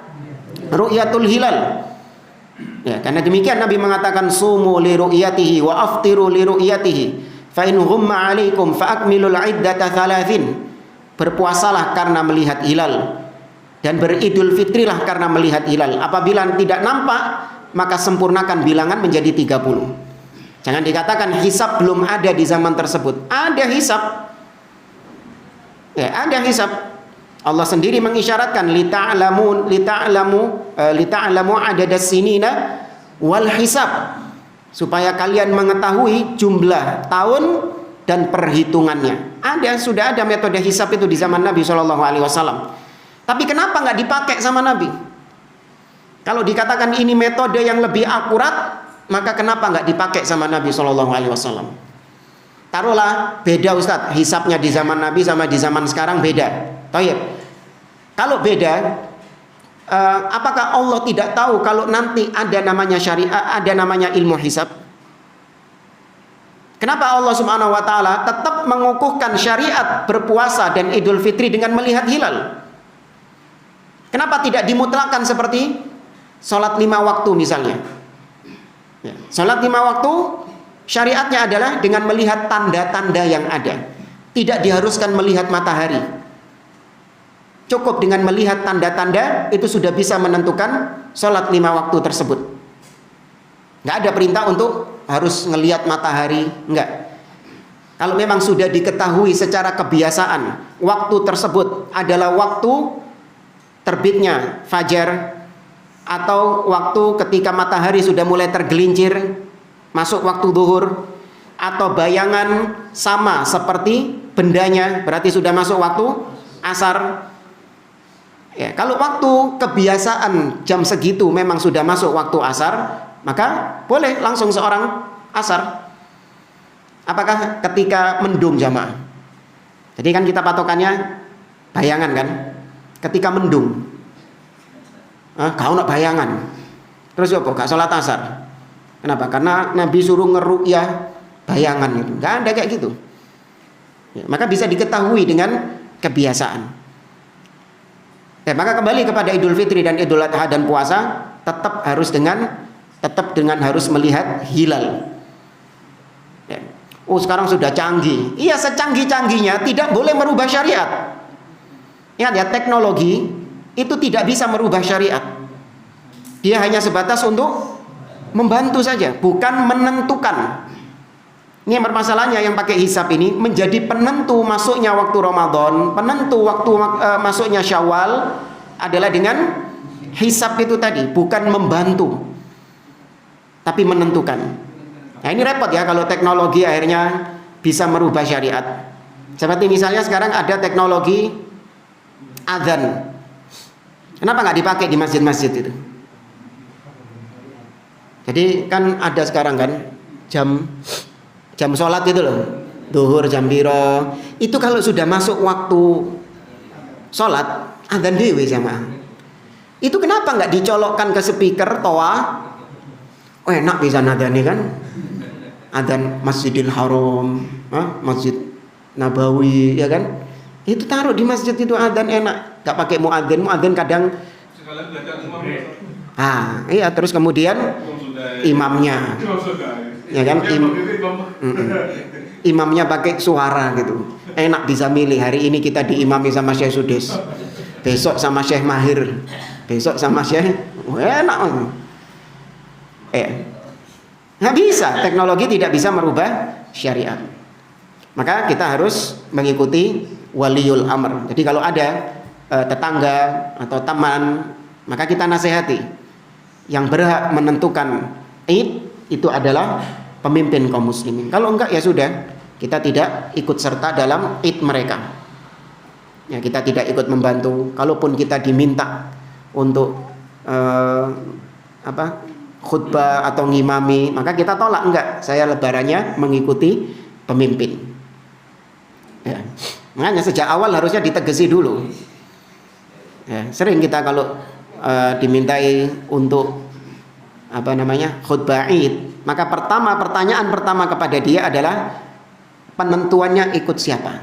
Ru'yatul hilal. Ya, karena demikian Nabi mengatakan, sumu li ru'yatihi wa aftiru li ru'yatihi, fa in ghumma 'alaikum fa akmilul 'iddata 30. Berpuasalah karena melihat hilal, dan beridul fitrilah karena melihat hilal. Apabila tidak nampak, maka sempurnakan bilangan menjadi 30. Jangan dikatakan hisab belum ada di zaman tersebut. Ada hisab. Ya, ada hisab. Allah sendiri mengisyaratkan lita'lamu adadas sinina wal hisab, supaya kalian mengetahui jumlah tahun dan perhitungannya. Sudah ada metode hisab itu di zaman Nabi SAW. Tapi kenapa nggak dipakai sama Nabi? Kalau dikatakan ini metode yang lebih akurat, maka kenapa nggak dipakai sama Nabi SAW? Taruhlah beda Ustadz, hisabnya di zaman Nabi sama di zaman sekarang beda. Tayyib. Kalau beda, apakah Allah tidak tahu kalau nanti ada namanya syariat, ada namanya ilmu hisab? Kenapa Allah Subhanahu wa taala tetap mengukuhkan syariat berpuasa dan Idul Fitri dengan melihat hilal? Kenapa tidak dimutlakkan seperti sholat 5 waktu misalnya? Ya, sholat 5 waktu syariatnya adalah dengan melihat tanda-tanda yang ada. Tidak diharuskan melihat matahari. Cukup dengan melihat tanda-tanda itu sudah bisa menentukan sholat 5 waktu tersebut. Nggak ada perintah untuk harus ngelihat matahari, enggak. Kalau memang sudah diketahui secara kebiasaan waktu tersebut adalah waktu terbitnya fajar, atau waktu ketika matahari sudah mulai tergelincir masuk waktu zuhur, atau bayangan sama seperti bendanya, berarti sudah masuk waktu asar. Ya, kalau waktu kebiasaan jam segitu memang sudah masuk waktu asar, maka boleh langsung seorang asar. Apakah ketika mendung jamaah? Jadi kan kita patokannya bayangan kan? Ketika mendung, kau nak bayangan, terus apa? Gak sholat asar. Kenapa? Karena Nabi suruh ngeru'yah bayangan itu. Gak ada kayak gitu. Ya, maka bisa diketahui dengan kebiasaan. Maka kembali kepada Idul Fitri dan Idul Adha dan puasa, tetap dengan harus melihat hilal. Ya. Oh, sekarang sudah canggih. Iya, secanggih-canggihnya tidak boleh merubah syariat. Ingat ya, teknologi itu tidak bisa merubah syariat. Dia hanya sebatas untuk membantu saja, bukan menentukan. Ini yang permasalahannya, yang pakai hisab ini menjadi penentu masuknya waktu Ramadan, penentu waktu masuknya Syawal adalah dengan hisab itu tadi bukan membantu, tapi menentukan. Nah ini repot ya kalau teknologi akhirnya bisa merubah syariat. Seperti misalnya sekarang ada teknologi azan. Kenapa nggak dipakai di masjid-masjid itu? Jadi kan ada sekarang kan jam sholat itu loh, duhur jam piro. Itu kalau sudah masuk waktu sholat azan dewe sama. Itu kenapa nggak dicolokkan ke speaker toa? Oh enak bisa nadane kan? Adzan Masjidil Haram, Masjid Nabawi, ya kan? Itu taruh di masjid itu adzan enak. Gak pakai muadzin kadang. Sekalian belajar imam. Iya terus kemudian imamnya, ya kan? Imamnya pakai suara gitu. Enak bisa milih. Hari ini kita diimami sama Syekh Sudes, besok sama Syekh Mahir, besok sama Syekh. Enak. Nggak bisa, teknologi tidak bisa merubah syariat. Maka kita harus mengikuti waliul amr. Jadi kalau ada tetangga atau teman, maka kita nasihati. Yang berhak menentukan Id itu adalah pemimpin kaum muslimin. Kalau enggak ya sudah, kita tidak ikut serta dalam Id mereka. Ya, kita tidak ikut membantu. Kalaupun kita diminta untuk khutbah atau ngimami, maka kita tolak. Enggak, saya lebarannya mengikuti pemimpin. Ya. Makanya sejak awal harusnya ditegesi dulu. Ya, sering kita kalau dimintai untuk khutbah Id, maka pertanyaan pertama kepada dia adalah penentuannya ikut siapa.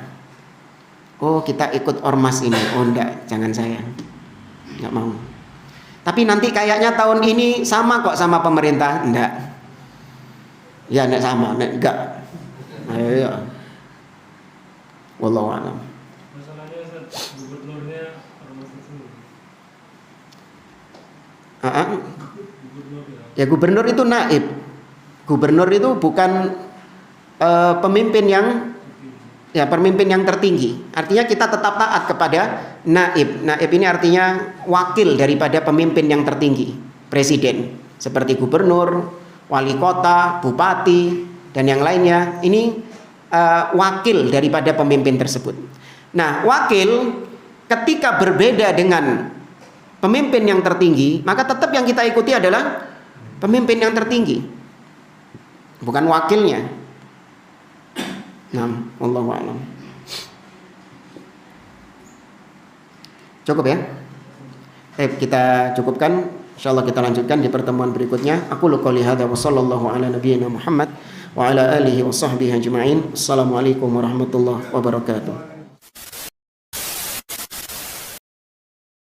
Oh kita ikut ormas ini. Oh enggak, jangan saya, enggak mau. Tapi nanti kayaknya tahun ini sama kok sama pemerintah. Enggak. Ya enggak sama, enggak. Ayo. Wallahu a'lam. Masalahnya gubernurnya ormas tersebut. Ya gubernur itu naib. Gubernur itu bukan pemimpin yang tertinggi. Artinya kita tetap taat kepada naib. Naib ini artinya wakil daripada pemimpin yang tertinggi, presiden. Seperti gubernur, wali kota, bupati, dan yang lainnya. Ini wakil daripada pemimpin tersebut. Nah, wakil ketika berbeda dengan pemimpin yang tertinggi, maka tetap yang kita ikuti adalah pemimpin yang tertinggi, bukan wakilnya. Nah, wallahu a'lam. Cukup ya? Kita cukupkan. Insyaallah kita lanjutkan di pertemuan berikutnya. Aku qouli hadza wa sallallahu ala nabiyyina Muhammad wa ala alihi wa sahbihi ajma'in. Assalamualaikum warahmatullahi wabarakatuh.